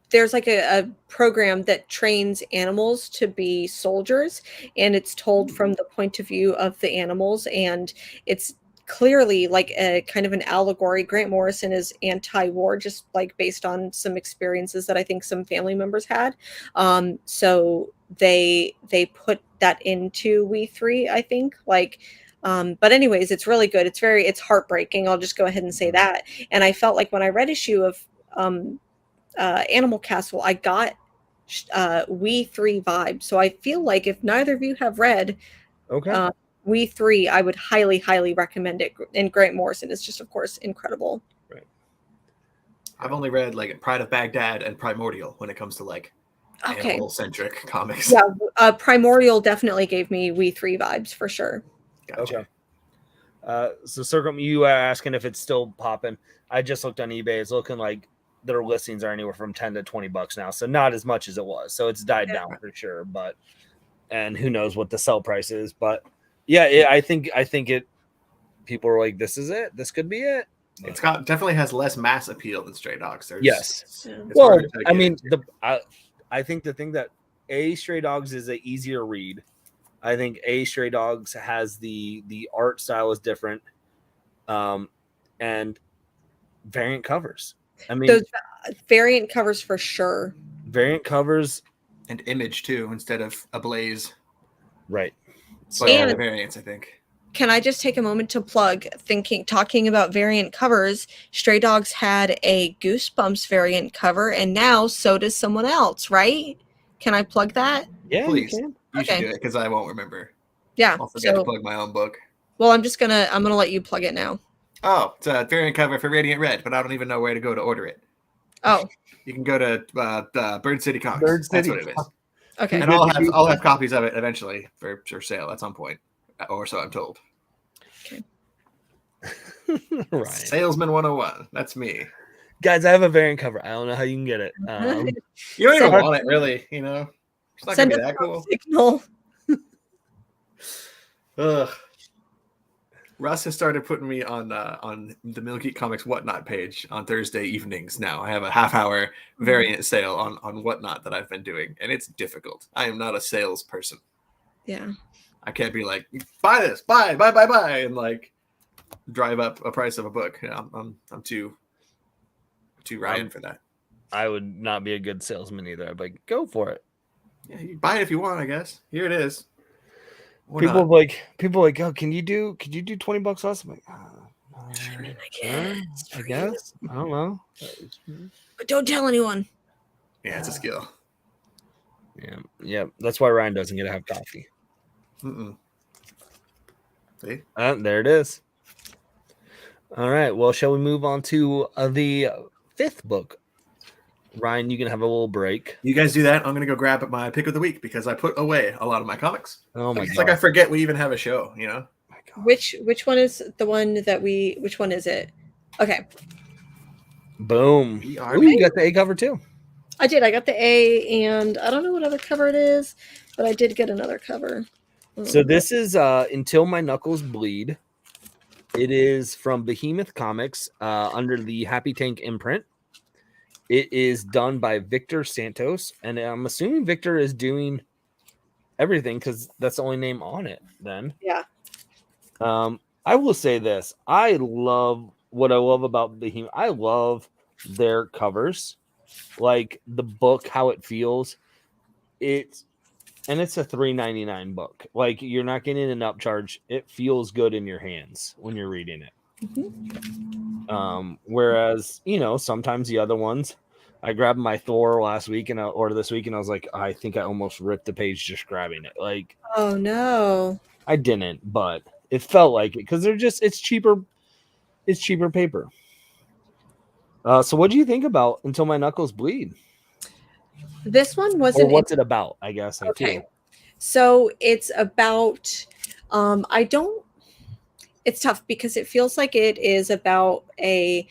there's like a program that trains animals to be soldiers, and it's told from the point of view of the animals, and it's clearly like a kind of an allegory. Grant Morrison is anti-war, just like based on some experiences that I think some family members had. So they put that into We Three, I think. But anyways, it's really good. It's heartbreaking. I'll just go ahead and say that. And I felt like when I read issue of Animal Castle, I got We Three vibes. So I feel like if neither of you have read We Three, I would highly, highly recommend it. And Grant Morrison is just, of course, incredible. Right. I've only read like Pride of Baghdad and Primordial when it comes to like animal-centric comics. Yeah, Primordial definitely gave me We Three vibes for sure. Gotcha. Okay. So Circle, you are asking if it's still popping. I just looked on eBay. It's looking like their listings are anywhere from $10 to $20 now. So not as much as it was. So it's died down for sure. And who knows what the sell price is. But yeah, I think it. People are like, this is it. This could be it. It's definitely has less mass appeal than Stray Dogs. Yes. Well, I mean, I think the thing that Stray Dogs is an easier read. I think Stray Dogs has the art style is different, and variant covers. I mean, Those variant covers for sure. variant covers and Image too, instead of Ablaze. right. But And- the variants, I think. Can I just take a moment to plug, talking about variant covers, Stray Dogs had a Goosebumps variant cover, and now so does someone else, right? Can I plug that? Yeah, Please. you can. You should Okay. do it because I won't remember. Yeah. I'll forget to So, plug my own book. well, I'm gonna let you plug it now. Oh, it's a variant cover for Radiant Red, but I don't even know where to go to order it. Oh, You can go to Bird City Comics. Bird That's City what it is. okay. And I'll have copies of it eventually for sale at some point, or so I'm told. Right. Salesman 101. That's me. Guys, I have a variant cover. I don't know how you can get it. You don't even Send- want it, really. You know, it's not Send gonna be us that a cool. signal. Ugh. Russ has started putting me on the Mill Geek Comics Whatnot page on Thursday evenings now. I have a half-hour variant sale on Whatnot that I've been doing, and it's difficult. I am not a salesperson. Yeah. I can't be like, buy this, buy, and like drive up a price of a book. Yeah, I'm too Ryan for that. I would not be a good salesman either. I'd be like, go for it. Yeah, you buy it if you want, I guess. Here it is. Or People not. like, oh, can you do $20 less? I'm like, I guess. I don't know. But don't tell anyone. Yeah, it's a skill. Yeah. That's why Ryan doesn't get to have coffee. Mm-mm. See? There it is. All right. Well, shall we move on to the fifth book? Ryan, you can have a little break. You guys do that. I'm gonna go grab my pick of the week because I put away a lot of my comics. Oh my It's god! like I forget we even have a show. You know. My God. Which one is the one that we? Which one is it? Okay, Boom! We are Ooh, you got the A cover too. I did. I got the A, and I don't know what other cover it is, but I did get another cover. So this is Until My Knuckles Bleed. It is from Behemoth Comics under the Happy Tank imprint. It is done by Victor Santos, and I'm assuming Victor is doing everything because that's the only name on it. Then, Yeah. I will say this: I love what I love about Behemoth. I love their covers, like the book, how it feels. It's a $3.99 book. Like you're not getting an upcharge. It feels good in your hands when you're reading it. Whereas, sometimes the other ones, I grabbed my Thor last week or this week, and I was like, I think I almost ripped the page just grabbing it. Like, Oh no. I didn't, but it felt like it because it's cheaper paper. So what do you think about Until My Knuckles Bleed? This one Or wasn't. what's it about? I guess. Okay. Too. So it's about. It's tough because it feels like it is about a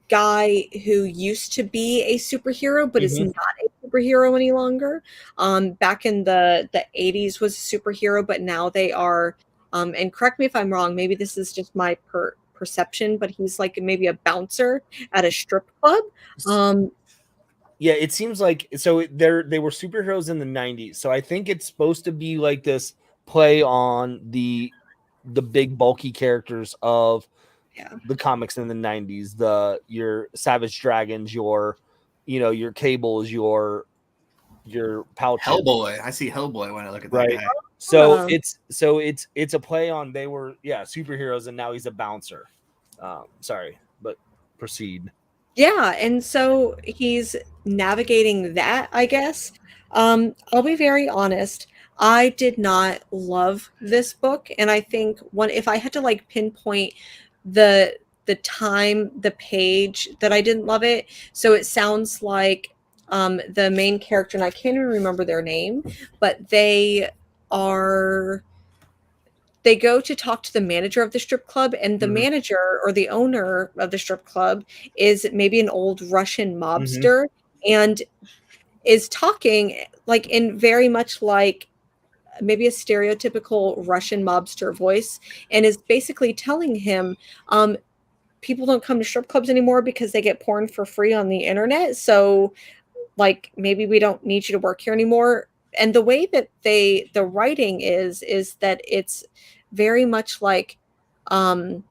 guy who used to be a superhero but is not a superhero any longer. Back in the 80s was a superhero, but now they are and correct me if I'm wrong, maybe this is just my perception, but he's like maybe a bouncer at a strip club. Yeah, it seems like so they were superheroes in the 90s. So I think it's supposed to be like this play on the big bulky characters of the comics in the 90s, your Savage Dragons, your Cables, your Pouches. Hellboy. I see Hellboy when I look at that Right. guy. So it's a play on they were superheroes and now he's a bouncer. Sorry, but proceed. Yeah, and so he's navigating that, I guess. I'll be very honest. I did not love this book, and I think if I had to like pinpoint the time, the page that I didn't love it. So it sounds like the main character, and I can't even remember their name, but they go to talk to the manager of the strip club, and the manager or the owner of the strip club is maybe an old Russian mobster and is talking like in very much like maybe a stereotypical Russian mobster voice, and is basically telling him people don't come to strip clubs anymore because they get porn for free on the internet. So like maybe we don't need you to work here anymore. And the way that the writing is that it's very much like no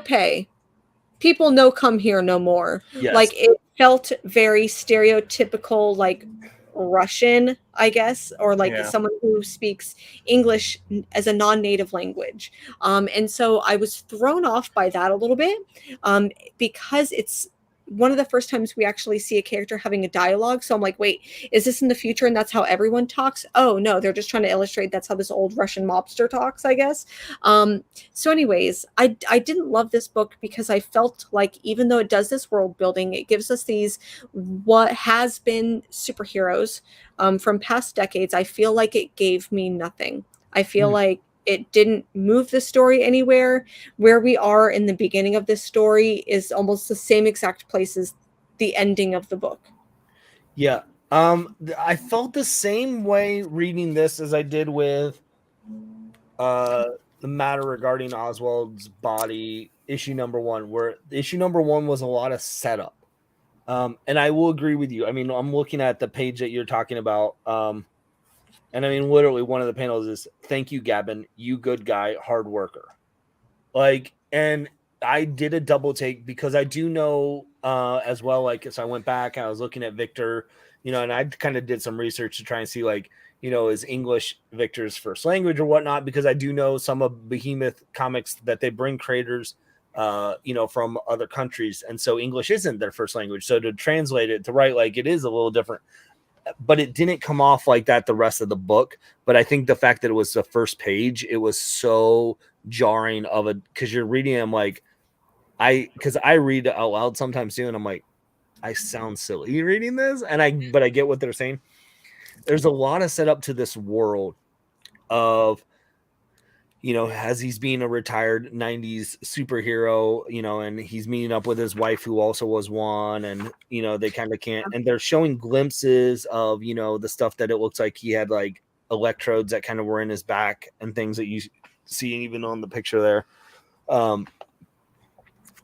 pay, people no come here no more. Yes. Like it felt very stereotypical, like Russian, I guess, or like someone who speaks English as a non-native language. And so I was thrown off by that a little bit, because it's one of the first times we actually see a character having a dialogue. So I'm like, wait, is this in the future and that's how everyone talks? Oh no, they're just trying to illustrate that's how this old Russian mobster talks, I guess. So anyways, I didn't love this book because I felt like even though it does this world building, it gives us these what has been superheroes from past decades. I feel like it gave me nothing. I feel like it didn't move the story anywhere. Where we are in the beginning of this story is almost the same exact place as the ending of the book. Yeah. I felt the same way reading this as I did with the matter regarding Oswald's body, issue number 1, where issue number 1 was a lot of setup. And I will agree with you. I mean, I'm looking at the page that you're talking about. And I mean, literally one of the panels is, thank you, Gavin, you good guy, hard worker. Like, and I did a double take because I do know as well, like, so I went back, I was looking at Victor, you know, and I kind of did some research to try and see, like, you know, is English Victor's first language or whatnot, because I do know some of Behemoth comics that they bring creators, you know, from other countries. And so English isn't their first language. So to translate it, to write like it is a little different. But it didn't come off like that the rest of the book. But I think the fact that it was the first page, it was so jarring of a, because you're reading them like because I read out loud sometimes too, and I'm like, I sound silly reading this, but I get what they're saying. There's a lot of setup to this world of, you know, as he's being a retired 90s superhero, you know, and he's meeting up with his wife who also was one, and, you know, they kind of can't, and they're showing glimpses of, you know, the stuff that it looks like he had like electrodes that kind of were in his back and things that you see even on the picture there.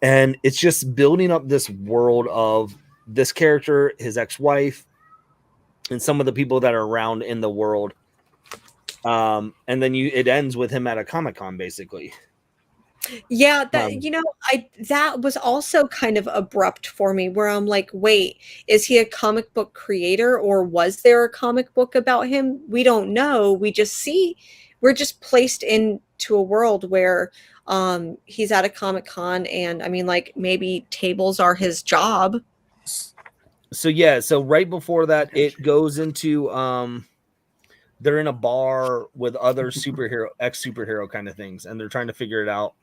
And it's just building up this world of this character, his ex-wife, and some of the people that are around in the world. And then it ends with him at a Comic-Con, basically. Yeah, that that was also kind of abrupt for me, where I'm like, wait, is he a comic book creator, or was there a comic book about him? We don't know. We're just placed into a world where he's at a Comic-Con, and I mean, like, maybe tables are his job. So yeah, so right before that, it goes into they're in a bar with other ex-superhero kind of things, and they're trying to figure it out.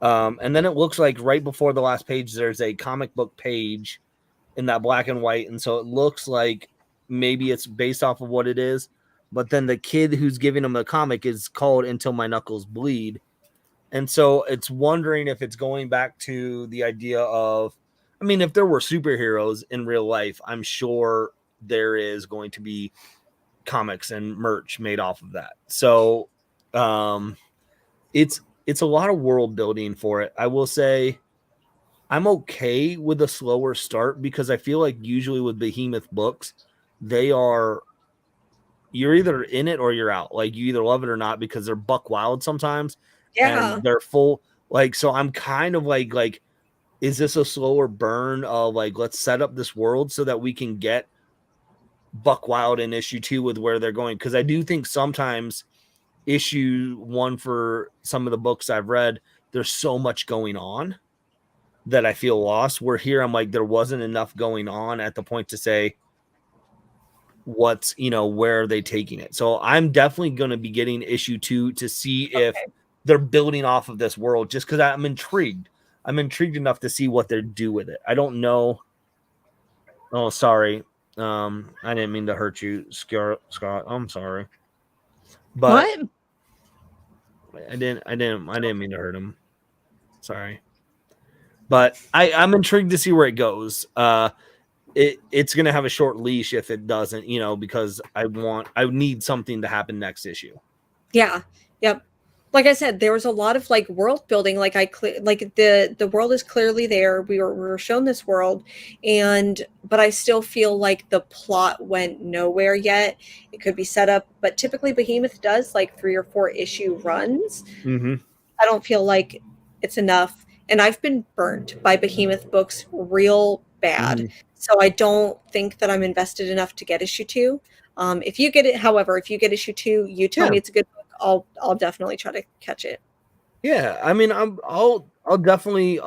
And then it looks like right before the last page, there's a comic book page in that black and white. And so it looks like maybe it's based off of what it is. But then the kid who's giving him the comic is called Until My Knuckles Bleed. And so it's wondering if it's going back to the idea of, I mean, if there were superheroes in real life, I'm sure there is going to be comics and merch made off of that. So it's a lot of world building for it. I will say I'm okay with a slower start, because I feel like usually with Behemoth books, you're either in it or you're out. Like, you either love it or not, because they're buck wild sometimes. Yeah. And they're full. Like, so I'm kind of like, is this a slower burn of like, let's set up this world so that we can get buck wild in issue 2 with where they're going? Because I do think sometimes issue 1 for some of the books I've read, there's so much going on that I feel lost. Where here I'm like, there wasn't enough going on at the point to say what's, you know, where are they taking it. So I'm definitely going to be getting issue 2 to see if they're building off of this world, just because I'm intrigued. I'm intrigued enough to see what they do with it. I don't know. Oh, sorry. I didn't mean to hurt you, Scott. I'm sorry. But What? I didn't mean to hurt him. Sorry. But I'm intrigued to see where it goes. It's gonna have a short leash if it doesn't, you know, because I need something to happen next issue. Yeah. Yep. Like I said, there was a lot of like world building. Like the world is clearly there. We were shown this world, but I still feel like the plot went nowhere yet. It could be set up, but typically Behemoth does like 3 or 4 issue runs. Mm-hmm. I don't feel like it's enough. and I've been burnt by Behemoth books real bad. Mhm. So I don't think that I'm invested enough to get issue 2. If you get it, however, if you get issue 2, you tell Yeah. me it's a good book, I'll definitely try to catch it. Yeah, I mean, I'll definitely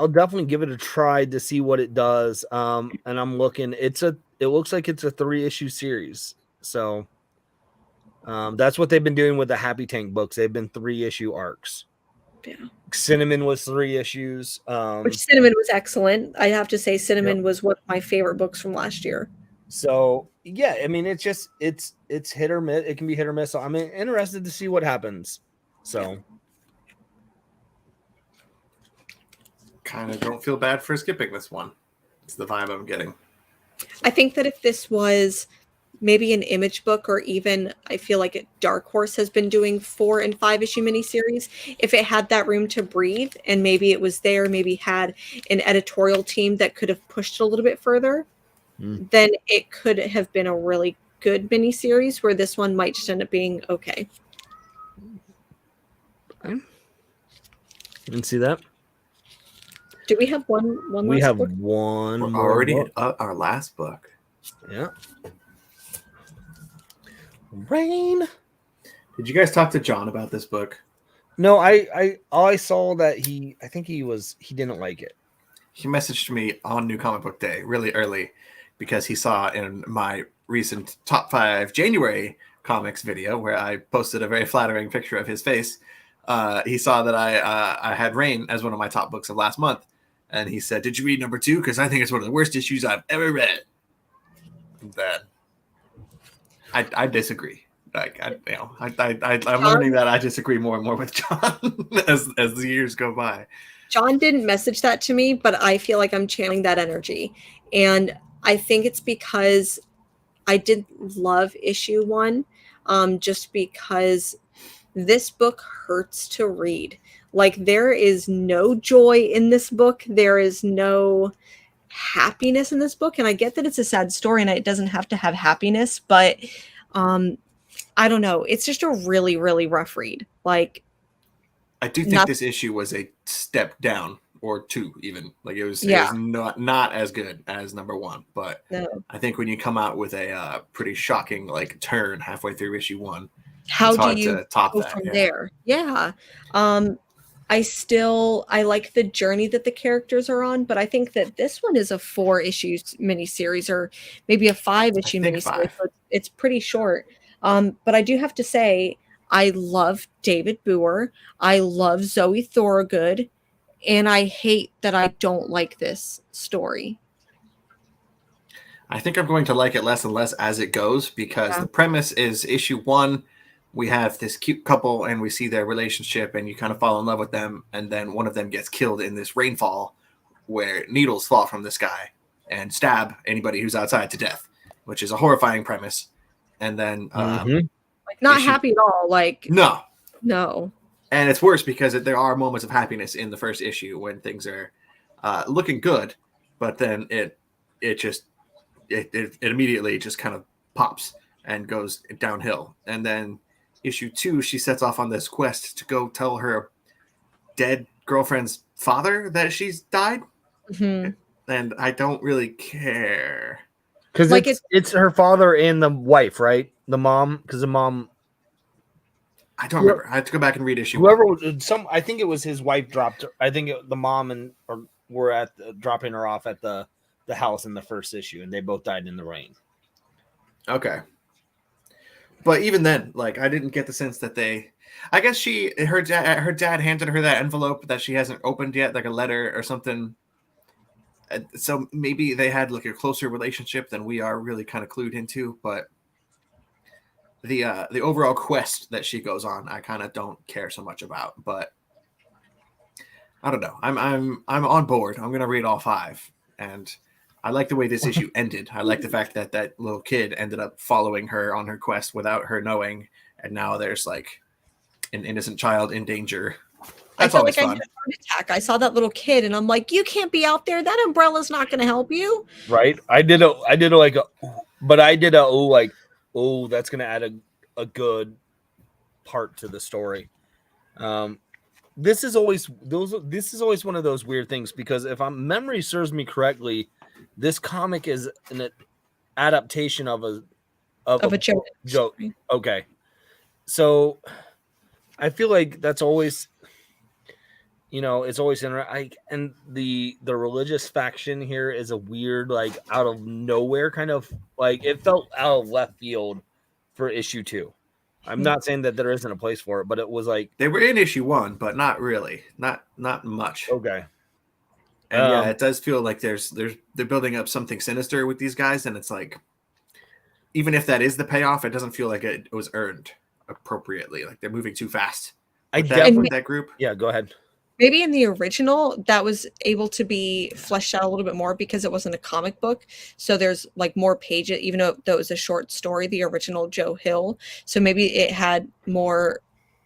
give it a try to see what it does. And I'm looking. It looks like it's a 3-issue series. So that's what they've been doing with the Happy Tank books. They've been 3-issue arcs. Yeah. Cinnamon was 3 issues. Which Cinnamon was excellent. I have to say Cinnamon Yep. was one of my favorite books from last year. So yeah, I mean, it's just it's hit or miss. It can be hit or miss. So I'm interested to see what happens. So Kind of don't feel bad for skipping this one. It's the vibe I'm getting. I think that if this was maybe an Image book, or even I feel like Dark Horse has been doing 4 and 5 issue miniseries, if it had that room to breathe and maybe it was there, maybe had an editorial team that could have pushed it a little bit further, then it could have been a really good miniseries, where this one might just end up being okay. I didn't see that. Do we have one We last have book? one We're more already book. at our last book. Yeah. Rain. Did you guys talk to John about this book? No, I saw that he didn't like it. He messaged me on New Comic Book Day really early because he saw in my recent top 5 January comics video, where I posted a very flattering picture of his face. He saw that I had Rain as one of my top books of last month, and he said, "Did you read number 2? Because I think it's one of the worst issues I've ever read." That I disagree. Like I'm learning that I disagree more and more with John as the years go by. John didn't message that to me, but I feel like I'm channeling that energy. And I think it's because I did love issue 1, just because this book hurts to read. Like, there is no joy in this book. There is no happiness in this book. And I get that it's a sad story and it doesn't have to have happiness, but I don't know. It's just a really, really rough read. Like, I do think this issue was a step down, or 2 even. Like, it was not as good as number 1, but no. I think when you come out with a pretty shocking like turn halfway through issue 1, how it's hard do you to top go that from there? Yeah. I like the journey that the characters are on, but I think that this one is a 4 issues miniseries, or maybe a 5 issue miniseries. 5. So it's pretty short. But I do have to say, I love David Boer. I love Zoe Thorogood, and I hate that I don't like this story. I think I'm going to like it less and less as it goes, because the premise is issue 1. We have this cute couple and we see their relationship and you kind of fall in love with them. And then one of them gets killed in this rainfall where needles fall from the sky and stab anybody who's outside to death, which is a horrifying premise. And then like, not happy at all. Like, no. And it's worse because there are moments of happiness in the first issue when things are looking good, but then it immediately just kind of pops and goes downhill. And then issue 2, she sets off on this quest to go tell her dead girlfriend's father that she's died. Mm-hmm. And I don't really care. Because like it's her father and the wife, right? The mom, because the mom. I don't remember. I have to go back and read issue. I think it was his wife dropped her. I think the mom were dropping her off at the house in the first issue, and they both died in the rain. Okay. But even then, like, I didn't get the sense that I guess her dad handed her that envelope that she hasn't opened yet, like a letter or something. So maybe they had like a closer relationship than we are really kind of clued into. But the overall quest that she goes on, I kind of don't care so much about. But I don't know. I'm on board. I'm gonna read all 5, and I like the way this issue ended. I like the fact that that little kid ended up following her on her quest without her knowing, and now there's like an innocent child in danger. That's always fun. I had a heart attack. I saw that little kid, and I'm like, you can't be out there. That umbrella's not going to help you. Right? But that's going to add a good part to the story. this is always one of those weird things, because if memory serves me correctly, this comic is an adaptation of a joke. joke. Okay, so I feel like that's always, it's always interesting. And the religious faction here is a weird, like, out of nowhere kind of, like, it felt out of left field for issue 2. I'm not saying that there isn't a place for it, but it was like they were in issue 1, but not really, not much. Okay. And yeah, it does feel like they're building up something sinister with these guys, and it's like, even if that is the payoff, it doesn't feel like it was earned appropriately. Like they're moving too fast. With that group. Yeah, go ahead. Maybe in the original that was able to be fleshed out a little bit more because it wasn't a comic book. So there's like more pages, even though it was a short story, the original Joe Hill. So maybe it had more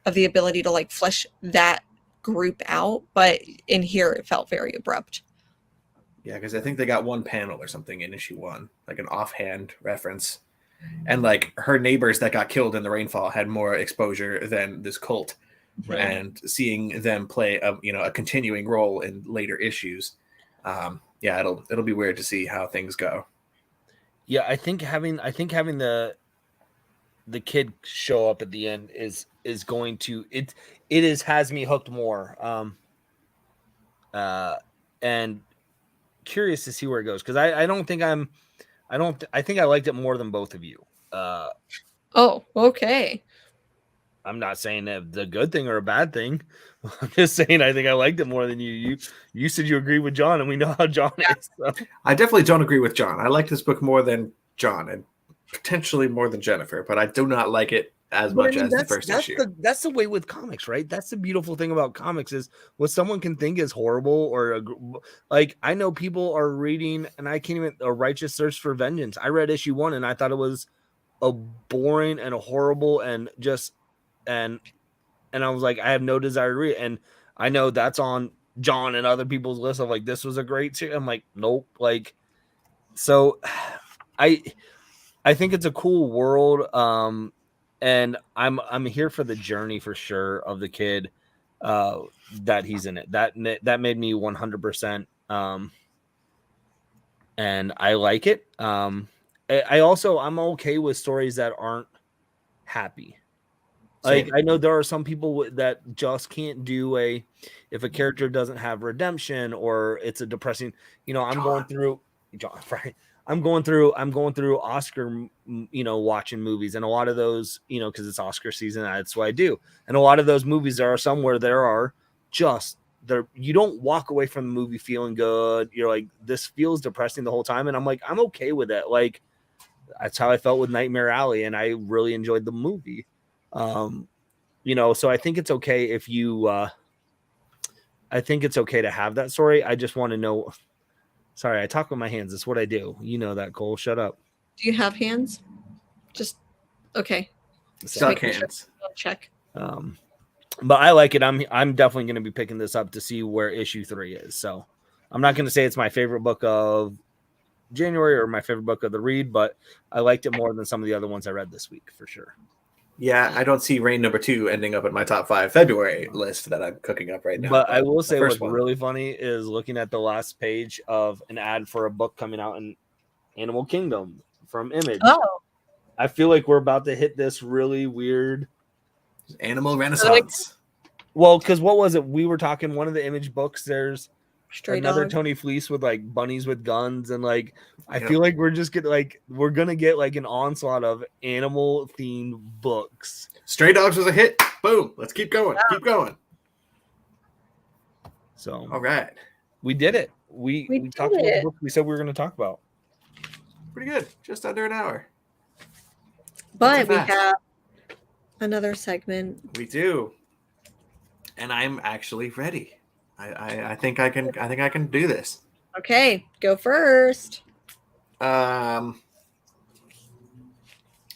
of the ability to like flesh that group out. But in here, it felt very abrupt. Yeah, because I think they got one panel or something in issue 1, like an offhand reference. And like her neighbors that got killed in the rainfall had more exposure than this cult. Right. And seeing them play a continuing role in later issues, it'll be weird to see how things go. Yeah, I think having the kid show up at the end is going to has me hooked more. And curious to see where it goes, because I think I liked it more than both of you. Oh, okay. I'm not saying that the good thing or a bad thing. I'm just saying I think I liked it more than you. You said you agree with John, and we know how John is. So. I definitely don't agree with John. I like this book more than John, and potentially more than Jennifer, but I do not like it as much as the first issue. That's the way with comics, right? That's the beautiful thing about comics, is what someone can think is horrible or like, I know people are reading, and I can't even, A Righteous Search for Vengeance. I read issue 1 and I thought it was a boring and a horrible and just and I was like, I have no desire to read it. And I know that's on John and other people's list of like, this was a great series. I'm like, nope. Like, so I think it's a cool world. And I'm here for the journey for sure of the kid that he's in it. That made me 100%. And I like it. I'm okay with stories that aren't happy. Like, I know there are some people that just can't do if a character doesn't have redemption, or it's a depressing, I'm going through Oscar, watching movies, and a lot of those, because it's Oscar season, that's what I do. And a lot of those movies, there are some where you don't walk away from the movie feeling good. You're like, this feels depressing the whole time. And I'm like, I'm okay with it. Like, that's how I felt with Nightmare Alley, and I really enjoyed the movie. So I think it's okay if you, I think it's okay to have that story. I just want to know. Sorry, I talk with my hands. That's what I do. You know that, Cole. Shut up. Do you have hands? Just okay. Suck hands. Sure. Check. But I like it. I'm definitely going to be picking this up to see where issue 3 is. So I'm not going to say it's my favorite book of January or my favorite book of the read, but I liked it more than some of the other ones I read this week for sure. Yeah, I don't see Reign #2 ending up at my top 5 February list that I'm cooking up right now. But I will say what's really funny is looking at the last page of an ad for a book coming out in Animal Kingdom from Image. Oh. I feel like we're about to hit this really weird animal renaissance. Well, because what was it? We were talking one of the Image books. There's Stray another dog. Tony Fleece with like bunnies with guns, and like I feel like we're gonna get like an onslaught of animal themed books. Stray Dogs was a hit. Boom. Let's keep going. Keep going. So all right, we did it. We talked about the book we said we were going to talk about. Pretty good. Just under an hour. But we have another segment. We do, and I'm actually ready. I think I can do this. Okay, go first. I'll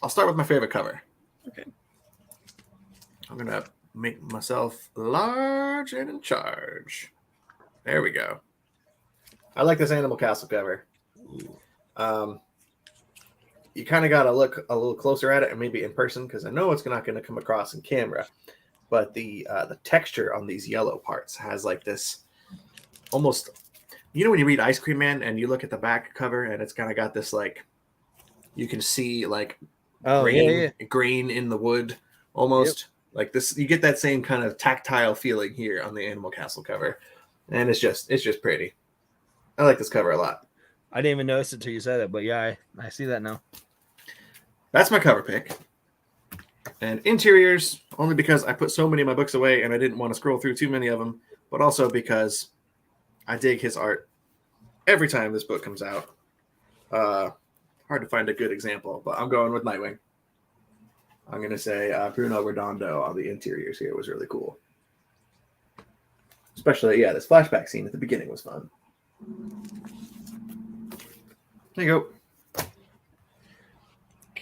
start with my favorite cover. Okay. I'm gonna make myself large and in charge. There we go. I like this Animal Castle cover. You kind of got to look a little closer at it, and maybe in person, because I know it's not going to come across in camera. but the texture on these yellow parts has like this almost, you know, when you read Ice Cream Man and you look at the back cover and it's kind of got this like, you can see like green in the wood almost. Like this, you get that same kind of tactile feeling here on the Animal Castle cover, and it's just pretty. I like this cover a lot. I didn't even notice it until you said it, but yeah, I see that now. That's my cover pick. And interiors, only because I put so many of my books away and I didn't want to scroll through too many of them, but also because I dig his art every time this book comes out. Hard to find a good example, but I'm going with Nightwing. I'm going to say Bruno Redondo on the interiors here was really cool. Especially, this flashback scene at the beginning was fun. There you go.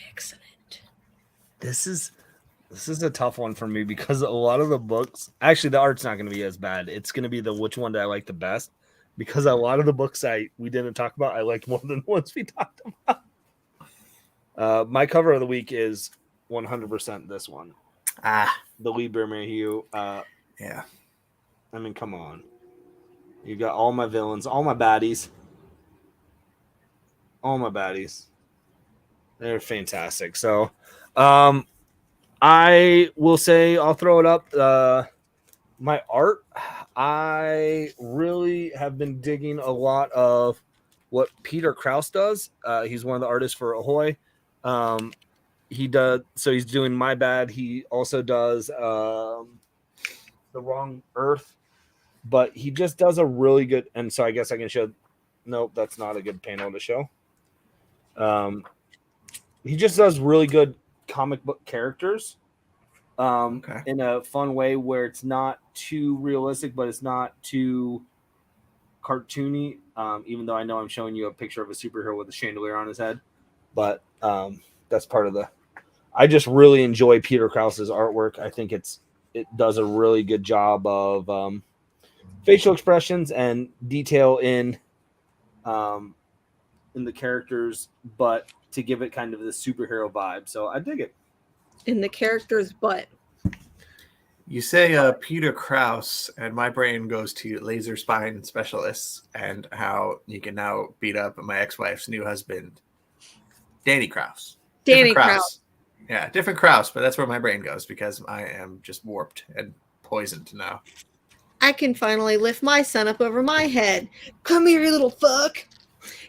Excellent. This is a tough one for me because a lot of the books, actually the art's not going to be as bad. It's going to be the which one do I like the best, because a lot of the books we didn't talk about, I liked more than the ones we talked about. My cover of the week is 100% this one. The Lee Bermerhue. Yeah. I mean, come on. You got all my villains, all my baddies. All my baddies. They're fantastic. So, I will say, I'll throw it up. My art, I really have been digging a lot of what Peter Krause does. He's one of the artists for Ahoy. He's doing My Bad. He also does The Wrong Earth, but he just does a really good, and so I guess I can show, nope, that's not a good panel to show. He just does really good comic book characters in a fun way where it's not too realistic, but it's not too cartoony, even though I know I'm showing you a picture of a superhero with a chandelier on his head, but that's part of the, I just really enjoy Peter Krause's artwork. I think it does a really good job of facial expressions and detail in the characters, but to give it kind of the superhero vibe. So I dig it. In the character's butt. You say Peter Krause, and my brain goes to Laser Spine Specialists and how you can now beat up my ex-wife's new husband, Danny Krause. Danny Krause. Yeah, different Krause, but that's where my brain goes because I am just warped and poisoned now. I can finally lift my son up over my head. Come here, you little fuck.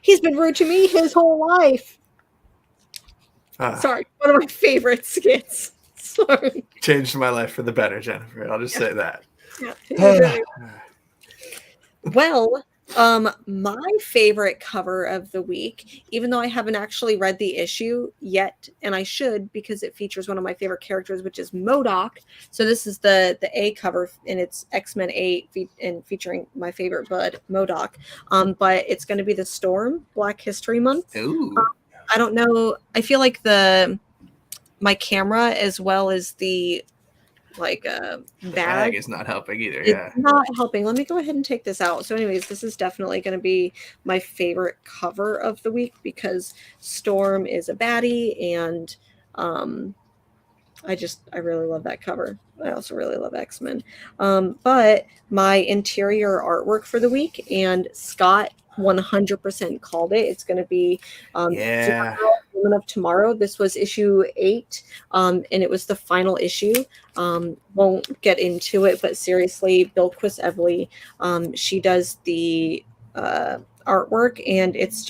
He's been rude to me his whole life. Sorry, one of my favorite skits. Sorry. Changed my life for the better, Jennifer. I'll just say that. Yeah. Well, my favorite cover of the week, even though I haven't actually read the issue yet, and I should because it features one of my favorite characters, which is MODOK. So this is the A cover, and it's X-Men A and featuring my favorite bud, MODOK. But it's going to be the Storm, Black History Month. Ooh. I don't know. I feel like my camera as well as the bag is not helping either. It's not helping. Let me go ahead and take this out. So anyways, this is definitely going to be my favorite cover of the week because Storm is a baddie, and I really love that cover. I also really love X-Men. But my interior artwork for the week, and Scott 100% called it. It's going to be Women of Tomorrow. This was issue 8, and it was the final issue. Won't get into it, but seriously, Bilquis Evely, she does the artwork, and it's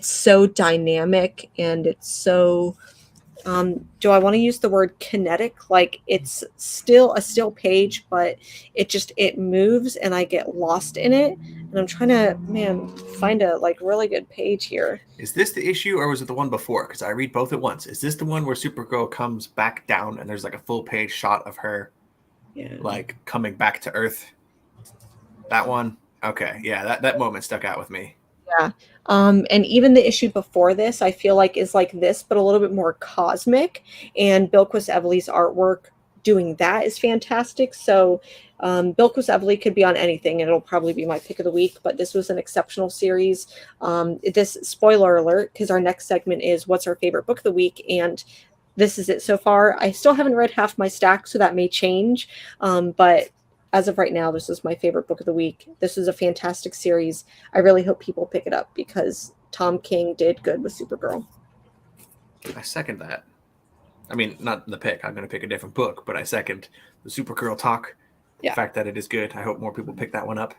so dynamic, and it's so do I want to use the word kinetic? Like, it's still a still page, but it moves and I get lost in it. And I'm trying to, find a really good page here. Is this the issue or was it the one before? Because I read both at once. Is this the one where Supergirl comes back down and there's like a full page shot of her coming back to Earth? That one? Okay. Yeah, that moment stuck out with me. Yeah. And even the issue before this, I feel like is like this, but a little bit more cosmic. And Bilquis Evely's artwork doing that is fantastic. So Bilquis Evely could be on anything, and it'll probably be my pick of the week. But this was an exceptional series. This spoiler alert, because our next segment is what's our favorite book of the week, and this is it so far. I still haven't read half my stack, so that may change. But as of right now, this is my favorite book of the week. This is a fantastic series. I really hope people pick it up because Tom King did good with Supergirl. I second that. I mean, not the pick. I'm going to pick a different book, but I second the Supergirl talk. Yeah. The fact that it is good. I hope more people pick that one up.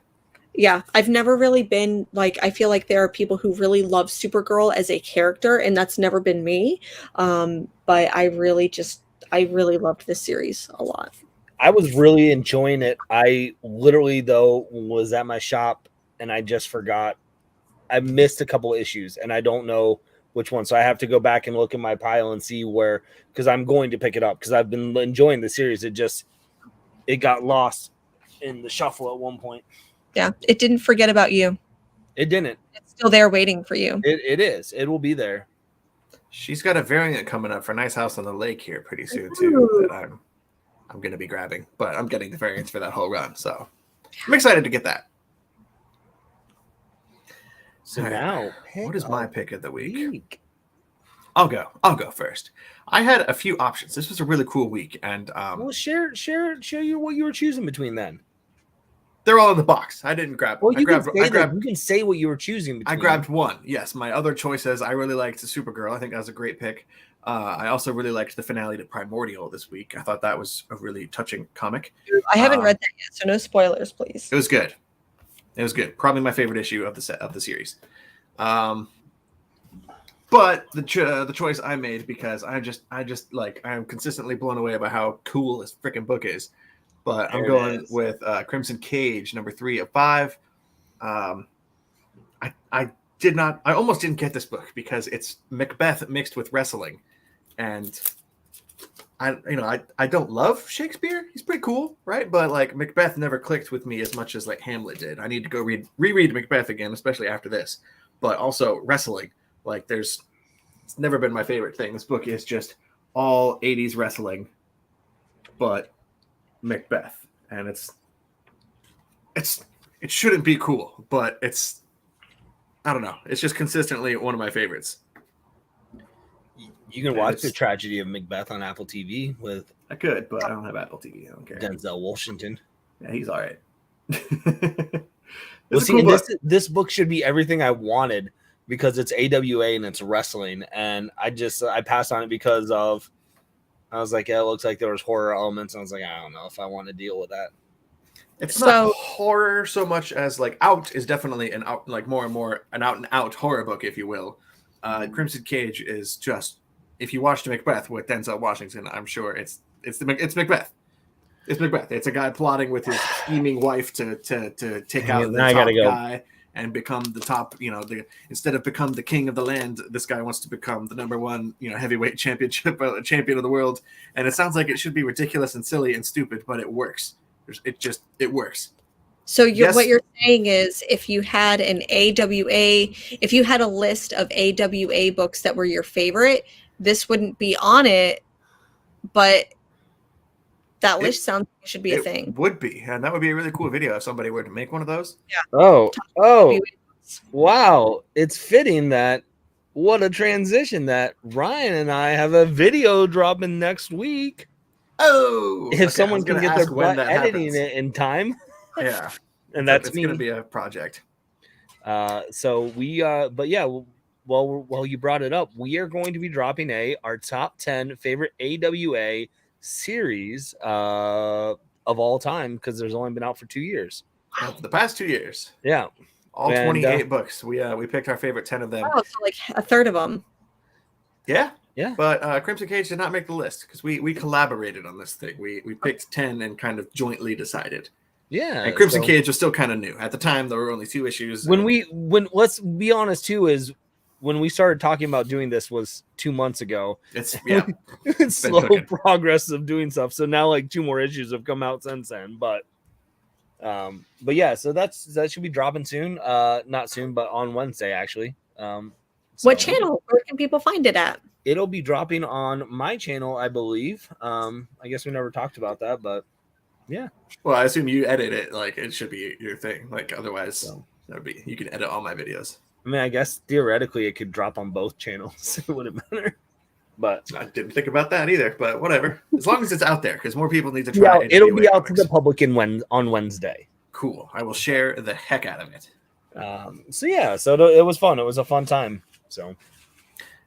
Yeah, I've never really been like, I feel like there are people who really love Supergirl as a character, and that's never been me. But I really loved this series a lot. I was really enjoying it. I literally, though, was at my shop and I just forgot. I missed a couple of issues and I don't know which one. So I have to go back and look in my pile and see where, because I'm going to pick it up because I've been enjoying the series. It got lost in the shuffle at one point. Yeah, it didn't forget about you. It didn't. It's still there waiting for you. It is. It will be there. She's got a variant coming up for Nice House on the Lake here pretty soon too. That I'm going to be grabbing, but I'm getting the variants for that whole run, so I'm excited to get that. So right. Now, what is my pick of the week? I'll go first. I had a few options. This was a really cool week, and well, share you what you were choosing between then. They're all in the box. I didn't grab. Well, you you can say what you were choosing between. I grabbed one. Yes, my other choices. I really liked Supergirl. I think that was a great pick. I also really liked the finale to Primordial this week. I thought that was a really touching comic. I haven't read that yet, so no spoilers, please. It was good. It was good. Probably my favorite issue of the series. But the choice I made, because I am consistently blown away by how cool this freaking book is. But I'm going with Crimson Cage, number 3 of 5. I almost didn't get this book because it's Macbeth mixed with wrestling, and I don't love Shakespeare. He's pretty cool, right? But like Macbeth never clicked with me as much as like Hamlet did. I need to go reread Macbeth again, especially after this. But also wrestling, like it's never been my favorite thing. This book is just all 80s wrestling, but Macbeth, and it shouldn't be cool, but I don't know. It's just consistently one of my favorites. You can watch The Tragedy of Macbeth on Apple TV with. I could, but I don't have Apple TV. I don't care. Denzel Washington. Yeah, he's all right. Well, see, cool this book should be everything I wanted because it's AWA and it's wrestling, and I passed on it because of. I was like, yeah, it looks like there was horror elements. And I was like, I don't know if I want to deal with that. It's not horror so much as like Out is definitely an out, like more and more an out and out horror book, if you will. Crimson Cage is just, if you watched Macbeth with Denzel Washington, I'm sure it's Macbeth. It's Macbeth. It's a guy plotting with his scheming wife to take out the top guy and become the top, instead of become the king of the land, this guy wants to become the number one, heavyweight champion of the world. And it sounds like it should be ridiculous and silly and stupid, but it works. It works. So what you're saying is if you had if you had a list of AWA books that were your favorite, this wouldn't be on it, but that list sounds like it should be a thing. Would be, and that would be a really cool video if somebody were to make one of those. Yeah. Oh, wow. It's fitting that what a transition that Ryan and I have a video dropping next week. Oh, if someone can get their butt editing it in time. Yeah. And that's it's going to be a project. So we, but yeah, well, you brought it up. We are going to be dropping our top 10 favorite AWA series of all time because there's only been out for 2 years. The past 2 years. Yeah. All 28 books. We picked our favorite 10 of them. Oh, so like a third of them. Yeah. Yeah. But Crimson Cage did not make the list because we collaborated on this thing. We picked 10 and kind of jointly decided. Yeah. And Crimson Cage was still kind of new. At the time, there were only 2 issues. When let's be honest too, is when we started talking about doing this was 2 months ago. It's slow progress of doing stuff. So now like 2 more issues have come out since then. But yeah, so that should be dropping soon. Not soon, but on Wednesday actually. What channel? Where can people find it at? It'll be dropping on my channel, I believe. I guess we never talked about that, but yeah. Well, I assume you edit it. Like it should be your thing. Like otherwise, you can edit all my videos. I mean, I guess theoretically it could drop on both channels. It wouldn't matter. But I didn't think about that either, but whatever. As long as it's out there, because more people need to try it. It'll be out to the public on Wednesday. Cool. I will share the heck out of it. So it was fun. It was a fun time. So,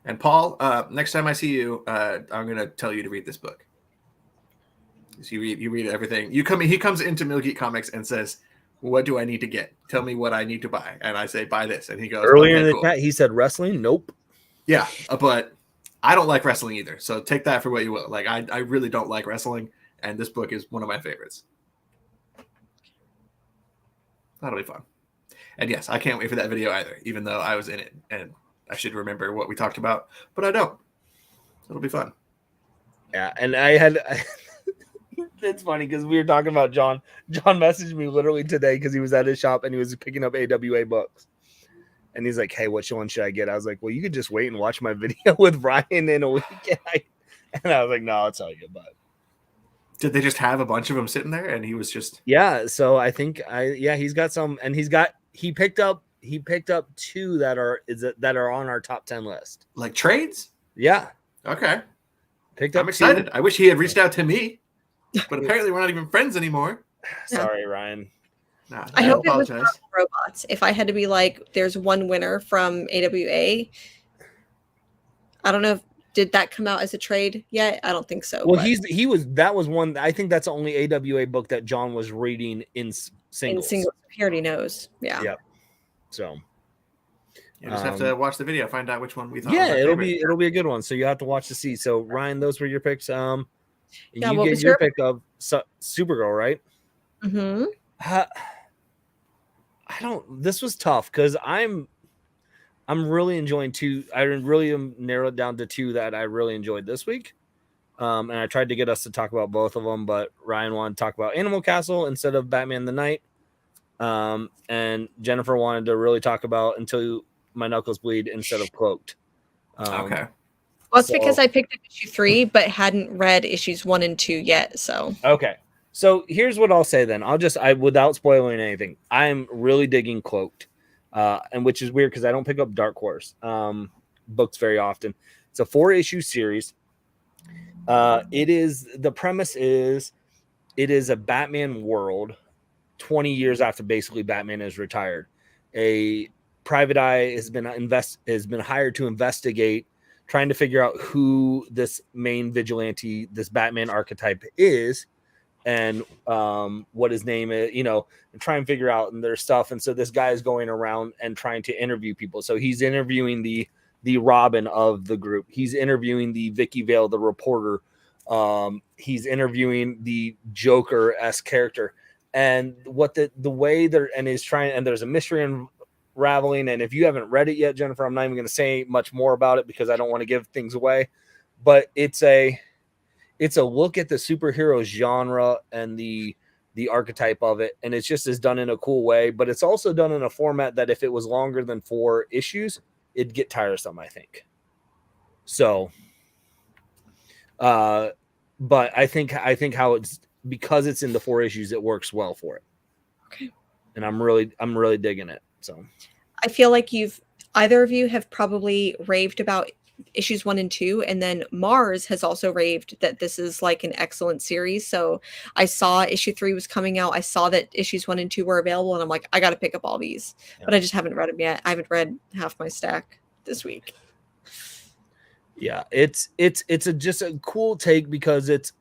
and Paul, next time I see you, I'm gonna tell you to read this book. So you read everything. He comes into Mill Geek Comics and says, "What do I need to get? Tell me what I need to buy." And I say, "Buy this." And he goes, earlier in the chat, he said wrestling. Nope. Yeah, but I don't like wrestling either. So take that for what you will. Like I really don't like wrestling, and this book is one of my favorites. That'll be fun. And yes, I can't wait for that video either, even though I was in it and I should remember what we talked about, but I don't. It'll be fun. Yeah, and it's funny because we were talking about John. John messaged me literally today because he was at his shop and he was picking up AWA books. And he's like, "Hey, which one should I get?" I was like, "Well, you could just wait and watch my video with Ryan in a week." And I was like, "No, I'll tell you." But did they just have a bunch of them sitting there and he was just so I think he's got some, and he picked up 2 that are on our top 10 list. Like trades? Yeah. Okay. Picked up. I'm excited. 2. I wish he had reached out to me, but apparently we're not even friends anymore. Sorry, Ryan. Nah, I hope it was robots. If I had to be like, there's one winner from AWA. I don't know did that come out as a trade yet? I don't think so. Well, that was one. I think that's the only AWA book that John was reading in singles. He already knows. Yeah. Yep. So you just have to watch the video, find out which one we thought. Yeah, it'll be a good one. So you have to watch to see. So Ryan, those were your picks. You get your pick of Supergirl, right? Mm-hmm. This was tough because I'm really enjoying 2. I really am narrowed down to 2 that I really enjoyed this week. And I tried to get us to talk about both of them, but Ryan wanted to talk about Animal Castle instead of Batman the Night. And Jennifer wanted to really talk about Until My Knuckles Bleed instead of Cloaked. Okay. Well, it's because I picked up issue 3, but hadn't read issues 1 and 2 yet. So okay. So here's what I'll say then. Without spoiling anything, I'm really digging Cloaked, and which is weird because I don't pick up Dark Horse books very often. It's a 4-issue series. The premise is it is a Batman world 20 years after basically Batman is retired. A private eye has been hired to investigate, trying to figure out who this main vigilante, this Batman archetype is, and what his name is, and try and figure out their stuff. And so this guy is going around and trying to interview people. So he's interviewing the Robin of the group. He's interviewing the Vicky Vale, the reporter. He's interviewing the Joker-esque character. And what the way there's a mystery unraveling. And if you haven't read it yet, Jennifer, I'm not even going to say much more about it because I don't want to give things away. But it's a look at the superhero genre and the archetype of it, and it's just is done in a cool way. But it's also done in a format that if it was longer than 4 issues, it'd get tiresome, I think. So, but I think how it's because it's in the 4 issues, it works well for it. Okay, and I'm really digging it. So, I feel like either of you have probably raved about issues 1 and 2, and then Mars has also raved that this is like an excellent series. So I saw issue 3 was coming out. I saw that issues 1 and 2 were available, and I'm like, I got to pick up all these, but I just haven't read them yet. I haven't read half my stack this week. Yeah, it's just a cool take because it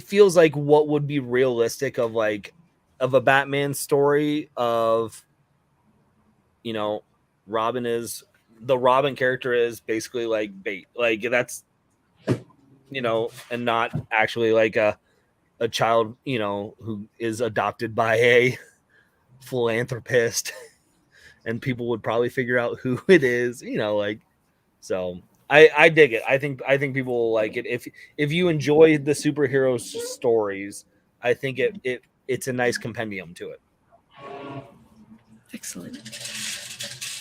feels like what would be realistic of a Batman story of, the Robin character is basically like bait, like that's, and not actually like a child, who is adopted by a philanthropist, and people would probably figure out who it is, so I dig it. I think people will like it. If you enjoy the superhero stories, I think it's a nice compendium to it. Excellent.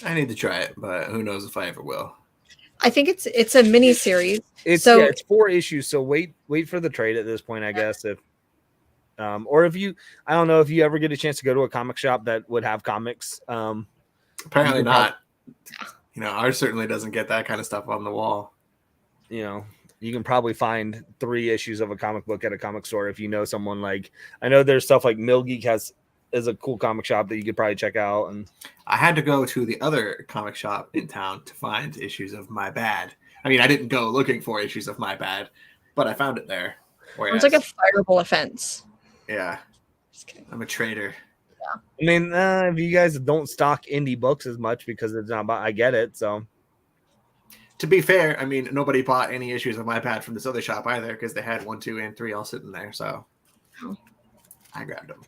I need to try it, but who knows if I ever will. I think it's a mini series. It's 4 issues, so wait for the trade at this point, I guess. If or if you, I don't know if you ever get a chance to go to a comic shop that would have comics. Apparently not. Ours certainly doesn't get that kind of stuff on the wall. you know, you can probably find 3 issues of a comic book at a comic store if you know someone. Like, I know there's stuff like Mill Geek is a cool comic shop that you could probably check out. And I had to go to the other comic shop in town to find issues of My Bad. I mean, I didn't go looking for issues of My Bad, but I found it there. Sounds like a fireable offense. Yeah, I'm a traitor. Yeah. I mean, if you guys don't stock indie books as much because it's not about, I get it. So, to be fair, I mean, nobody bought any issues of My Bad from this other shop either because they had 1, 2, and 3 all sitting there. So I grabbed them.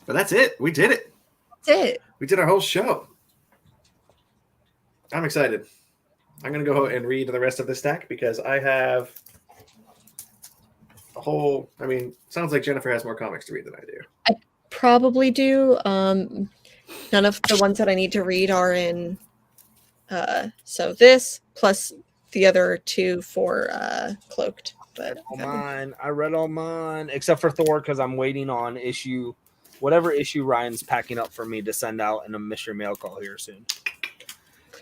But that's it. We did it. That's it. We did our whole show. I'm excited. I'm going to go and read the rest of this stack because I have a whole... I mean, sounds like Jennifer has more comics to read than I do. I probably do. None of the ones that I need to read are in... so this, plus the other 2 for Cloaked. But I read all mine, except for Thor, because I'm waiting on whatever issue Ryan's packing up for me to send out in a mystery mail call here soon.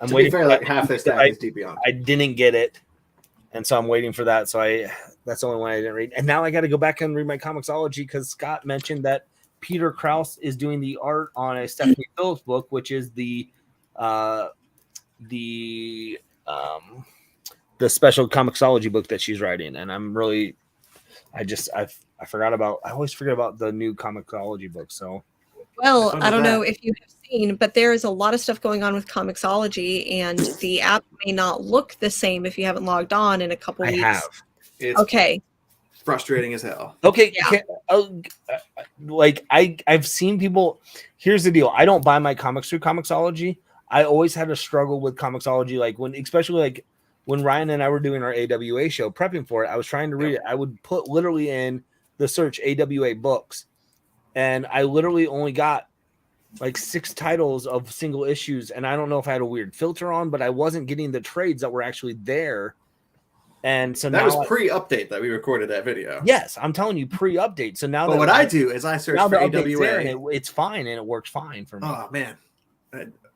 I'm waiting for like half this stack is deep beyond. I didn't get it, and so I'm waiting for that. So that's the only one I didn't read. And now I got to go back and read my Comixology because Scott mentioned that Peter Krause is doing the art on a Stephanie Phillips book, which is the special Comixology book that she's writing. And I'm really, I forgot about. I always forget about the new Comixology book. So. Well, I don't know if you have seen, but there is a lot of stuff going on with Comixology, and the app may not look the same if you haven't logged on in a couple weeks. I have. It's okay. Frustrating as hell. Okay. Yeah. I've seen people. Here's the deal. I don't buy my comics through Comixology. I always had a struggle with Comixology, especially when Ryan and I were doing our AWA show, prepping for it. I was trying to read it. I would put literally in the search AWA books. And I literally only got like 6 titles of single issues. And I don't know if I had a weird filter on, but I wasn't getting the trades that were actually there. And so that was pre-update that we recorded that video. Yes, I'm telling you, pre-update. So now what I do is I search for AWA. And it's fine, and it works fine for me. Oh, man.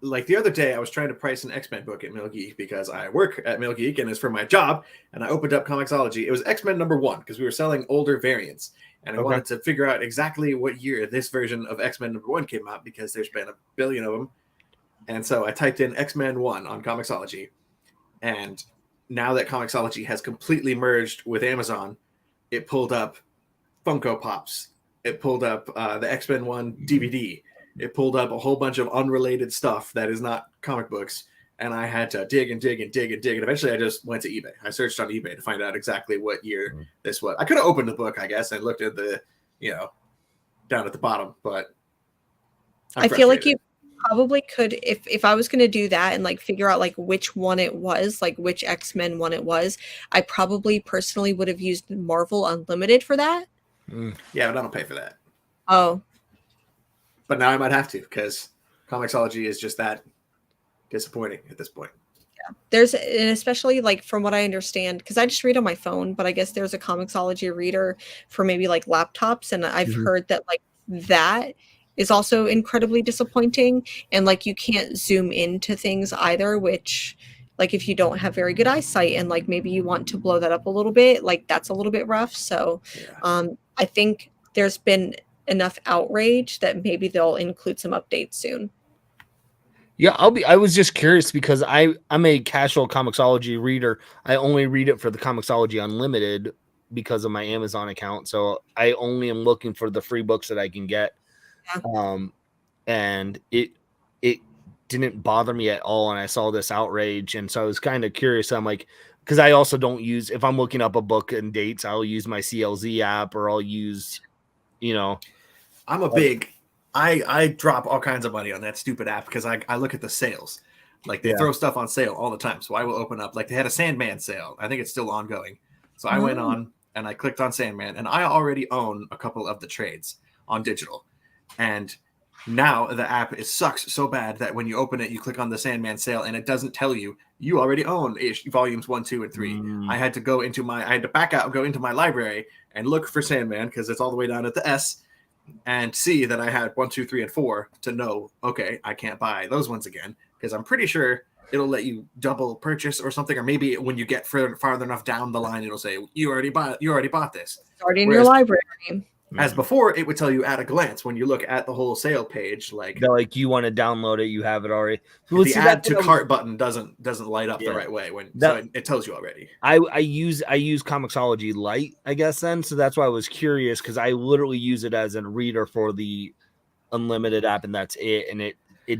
Like the other day, I was trying to price an X-Men book at Mill Geek because I work at Mill Geek and it's for my job. And I opened up Comixology. It was X-Men #1 because we were selling older variants. And I wanted to figure out exactly what year this version of X-Men #1 came out because there's been a billion of them. And so I typed in X-Men 1 on Comixology. And now that Comixology has completely merged with Amazon, it pulled up Funko Pops. It pulled up the X-Men 1 DVD. It pulled up a whole bunch of unrelated stuff that is not comic books. And I had to dig and dig and dig and dig. And eventually I just went to eBay. I searched on eBay to find out exactly what year this was. I could have opened the book, I guess, and looked at the, down at the bottom. But I feel like you probably could, if I was going to do that and figure out which one it was, which X-Men one it was, I probably personally would have used Marvel Unlimited for that. Yeah, but I don't pay for that. Oh. But now I might have to because Comixology is just that disappointing at this point. Yeah, there's, and especially from what I understand, because I just read on my phone, but I guess there's a Comixology reader for maybe laptops, and I've heard that that is also incredibly disappointing, and you can't zoom into things either, which if you don't have very good eyesight and maybe you want to blow that up a little bit, that's a little bit rough. So I think there's been enough outrage that maybe they'll include some updates soon. Yeah, I was just curious because I'm a casual Comixology reader. I only read it for the Comixology Unlimited because of my Amazon account. So I only am looking for the free books that I can get. Yeah. And it didn't bother me at all. And I saw this outrage. And so I was kind of curious. I'm because I also don't use, if I'm looking up a book and dates, I'll use my CLZ app or I'll use, I'm a big... I drop all kinds of money on that stupid app because I look at the sales. They throw stuff on sale all the time. So I will open up, they had a Sandman sale. I think it's still ongoing. So I went on and I clicked on Sandman, and I already own a couple of the trades on digital. And now the app sucks so bad that when you open it, you click on the Sandman sale and it doesn't tell you already own volumes 1, 2, and 3. I had to back out, go into my library and look for Sandman because it's all the way down at the S. And see that I had 1, 2, 3, and 4 to know, okay, I can't buy those ones again because I'm pretty sure it'll let you double purchase or something, or maybe when you get farther enough down the line, it'll say you already bought this. Start in your library. As before, it would tell you at a glance when you look at the whole sale page, like they're like, you want to download it, you have it already. Well, the add to cart button doesn't light up the right way so it tells you already. I use Comixology Lite, I guess then, so that's why I was curious because I literally use it as a reader for the unlimited app, and that's it. And it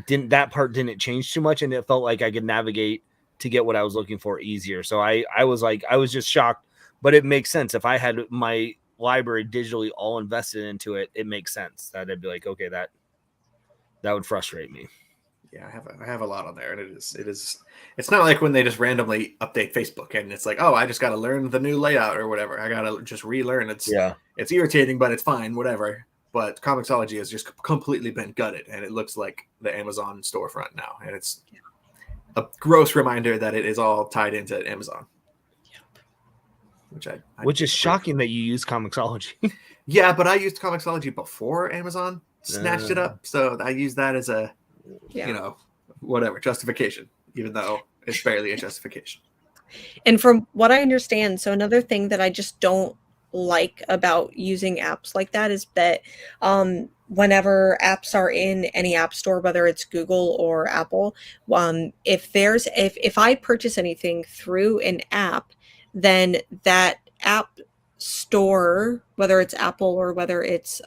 didn't, that part didn't change too much, and it felt like I could navigate to get what I was looking for easier. So I was just shocked, but it makes sense if I had my library digitally all invested into it. It makes sense that I'd be like, okay, that would frustrate me. Yeah, I have a lot on there, and it's not like when they just randomly update Facebook and it's like, oh, I just got to learn the new layout or whatever. I got to just relearn. It's irritating, but it's fine, whatever. But Comixology has just completely been gutted, and it looks like the Amazon storefront now, and it's a gross reminder that it is all tied into Amazon. Which is shocking that you use Comixology. Yeah, but I used Comixology before Amazon snatched it up, so I use that as a whatever justification, even though it's barely a justification. And from what I understand, so another thing that I just don't like about using apps like that is that whenever apps are in any app store, whether it's Google or Apple, if I purchase anything through an app, then that app store, whether it's Apple or whether it's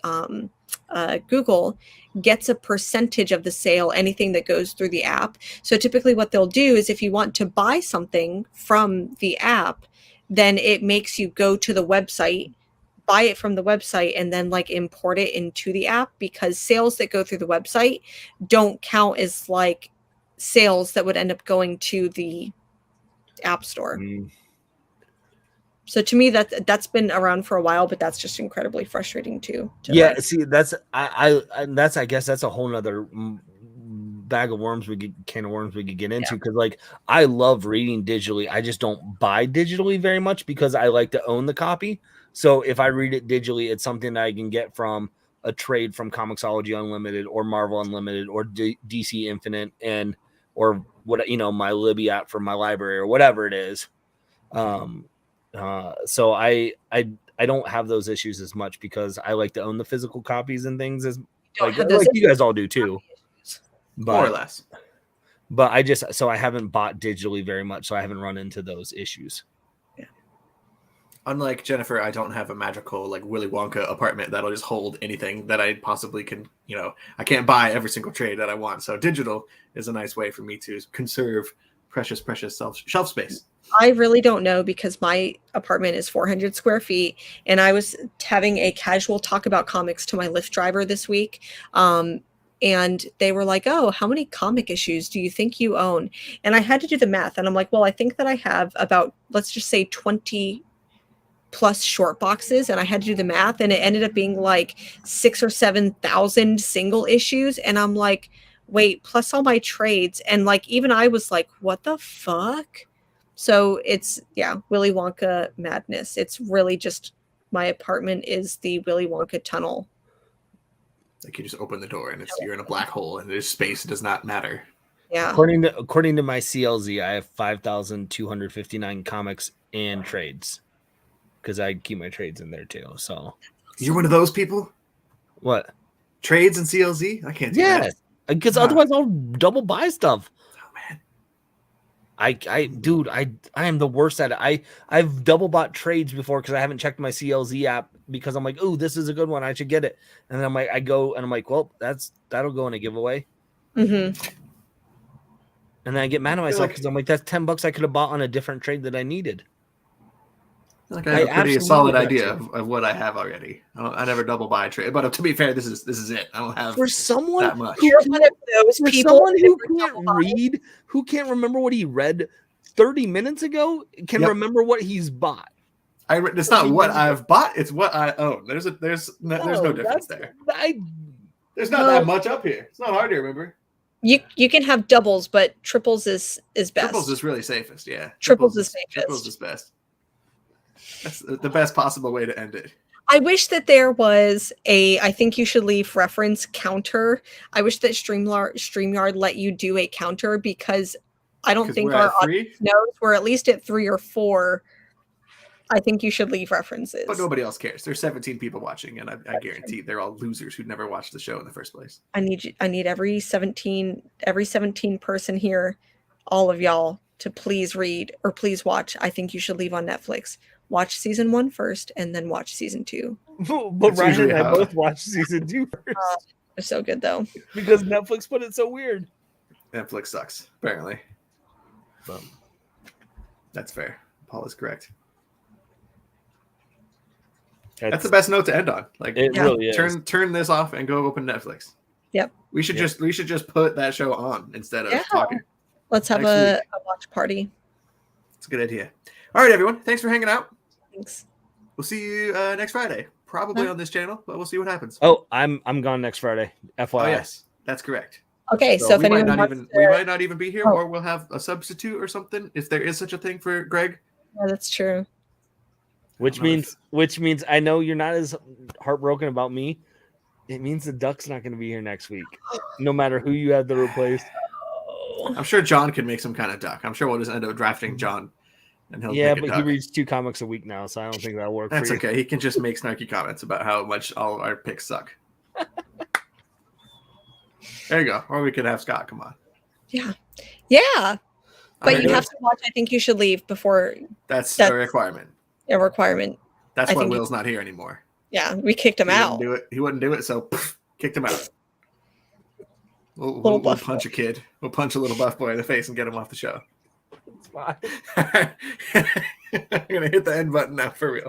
Google, gets a percentage of the sale, anything that goes through the app. So typically what they'll do is if you want to buy something from the app, then it makes you go to the website, buy it from the website, and then like import it into the app, because sales that go through the website don't count as like sales that would end up going to the app store. So to me, that's been around for a while, but that's just incredibly frustrating too. See, that's I guess that's a whole nother can of worms we could get into, because like I love reading digitally. I just don't buy digitally very much because I like to own the copy. So if I read it digitally, it's something that I can get from a trade from Comixology Unlimited or Marvel Unlimited or DC Infinite or what, my Libby app for my library or whatever it is. So I don't have those issues as much because I like to own the physical copies and things as like you guys all do too. But, more or less. But I haven't bought digitally very much, so I haven't run into those issues. Yeah. Unlike Jennifer, I don't have a magical like Willy Wonka apartment that'll just hold anything that I possibly can. I can't buy every single trade that I want. So digital is a nice way for me to conserve precious shelf space. I really don't know, because my apartment is 400 square feet, and I was having a casual talk about comics to my Lyft driver this week. And they were like, oh, how many comic issues do you think you own? And I had to do the math. And I'm like, well, I think that I have about, let's just say 20 plus short boxes. And I had to do the math, and it ended up being like 6,000 or 7,000 single issues. And I'm like, wait, plus all my trades. And like, even I was like, what the fuck? So it's, Willy Wonka madness. It's really just, my apartment is the Willy Wonka tunnel. Like you just open the door and you're in a black hole, and this space does not matter. Yeah. According to my CLZ, I have 5,259 comics and trades, because I keep my trades in there too. So you're one of those people. What? Trades and CLZ? I can't do that. Yes, because otherwise I'll double buy stuff. Oh man. I am the worst at it. I've double bought trades before because I haven't checked my CLZ app, because I'm like, oh, this is a good one, I should get it. And then I'm like, I go and I'm like, well, that'll go in a giveaway. Mm-hmm. And then I get mad at myself because I'm like, that's $10 I could have bought on a different trade that I needed. Like I have a pretty solid idea of what I have already. I never double buy a trade, but to be fair, this is it. I don't have for someone that much. Someone who can't read, who can't remember what he read 30 minutes ago, can remember what he's bought. It's not what I've bought; it's what I own. There's no difference there. There's not that much up here. It's not hard to remember. You can have doubles, but triples is best. Triples is really safest. Yeah, triples is safest. Triples is best. That's the best possible way to end it. I wish that there was I think you should leave reference counter. I wish that StreamYard let you do a counter, because I don't 'Cause think we're our at 3? audience knows. We're at least at 3 or 4. I think you should leave references. But nobody else cares. There's 17 people watching, and I guarantee they're all losers who'd never watched the show in the first place. I need every 17 person here, all of y'all, to please read or please watch. I think you should leave on Netflix. Watch season 1 first and then watch season 2. But That's Ryan usually and I how- both watched season 2 first They're so good though. because Netflix put it so weird. Netflix sucks, apparently. That's fair. Paul is correct. That's the best note to end on. Like, It really is. turn this off and go open Netflix. Yep. We should just put that show on instead of Yeah. talking. Let's have Next a watch party. It's a good idea. All right, everyone. Thanks for hanging out. Thanks. We'll see you next Friday, probably on this channel, but we'll see what happens. Oh, I'm gone next Friday. FYI. Oh yes, that's correct. Okay, so if we might anyone not wants even to, we might not even be here, Oh. or we'll have a substitute or something if there is such a thing for Greg. yeah, that's true. Which means I know you're not as heartbroken about me. It means the Duck's not going to be here next week, no matter who you have to replace. I'm sure John can make some kind of duck. I'm sure we'll just end up drafting John, and he'll Yeah, make a but he duck. reads 2 comics a week now, so I don't think that'll work. That's for you. okay. He can just make snarky comments about how much all of our picks suck. There you go. Or we could have Scott. Come on. Yeah. All But right, you have to watch. I think you should leave before That's that's- a requirement. a requirement. That's I why think Will's not here anymore. Yeah, we kicked him out. He wouldn't do it, so kicked him out. We'll Little we'll buff punch a kid. We'll punch a little buff boy in the face and get him off the show. It's fine. I'm gonna hit the end button now for real.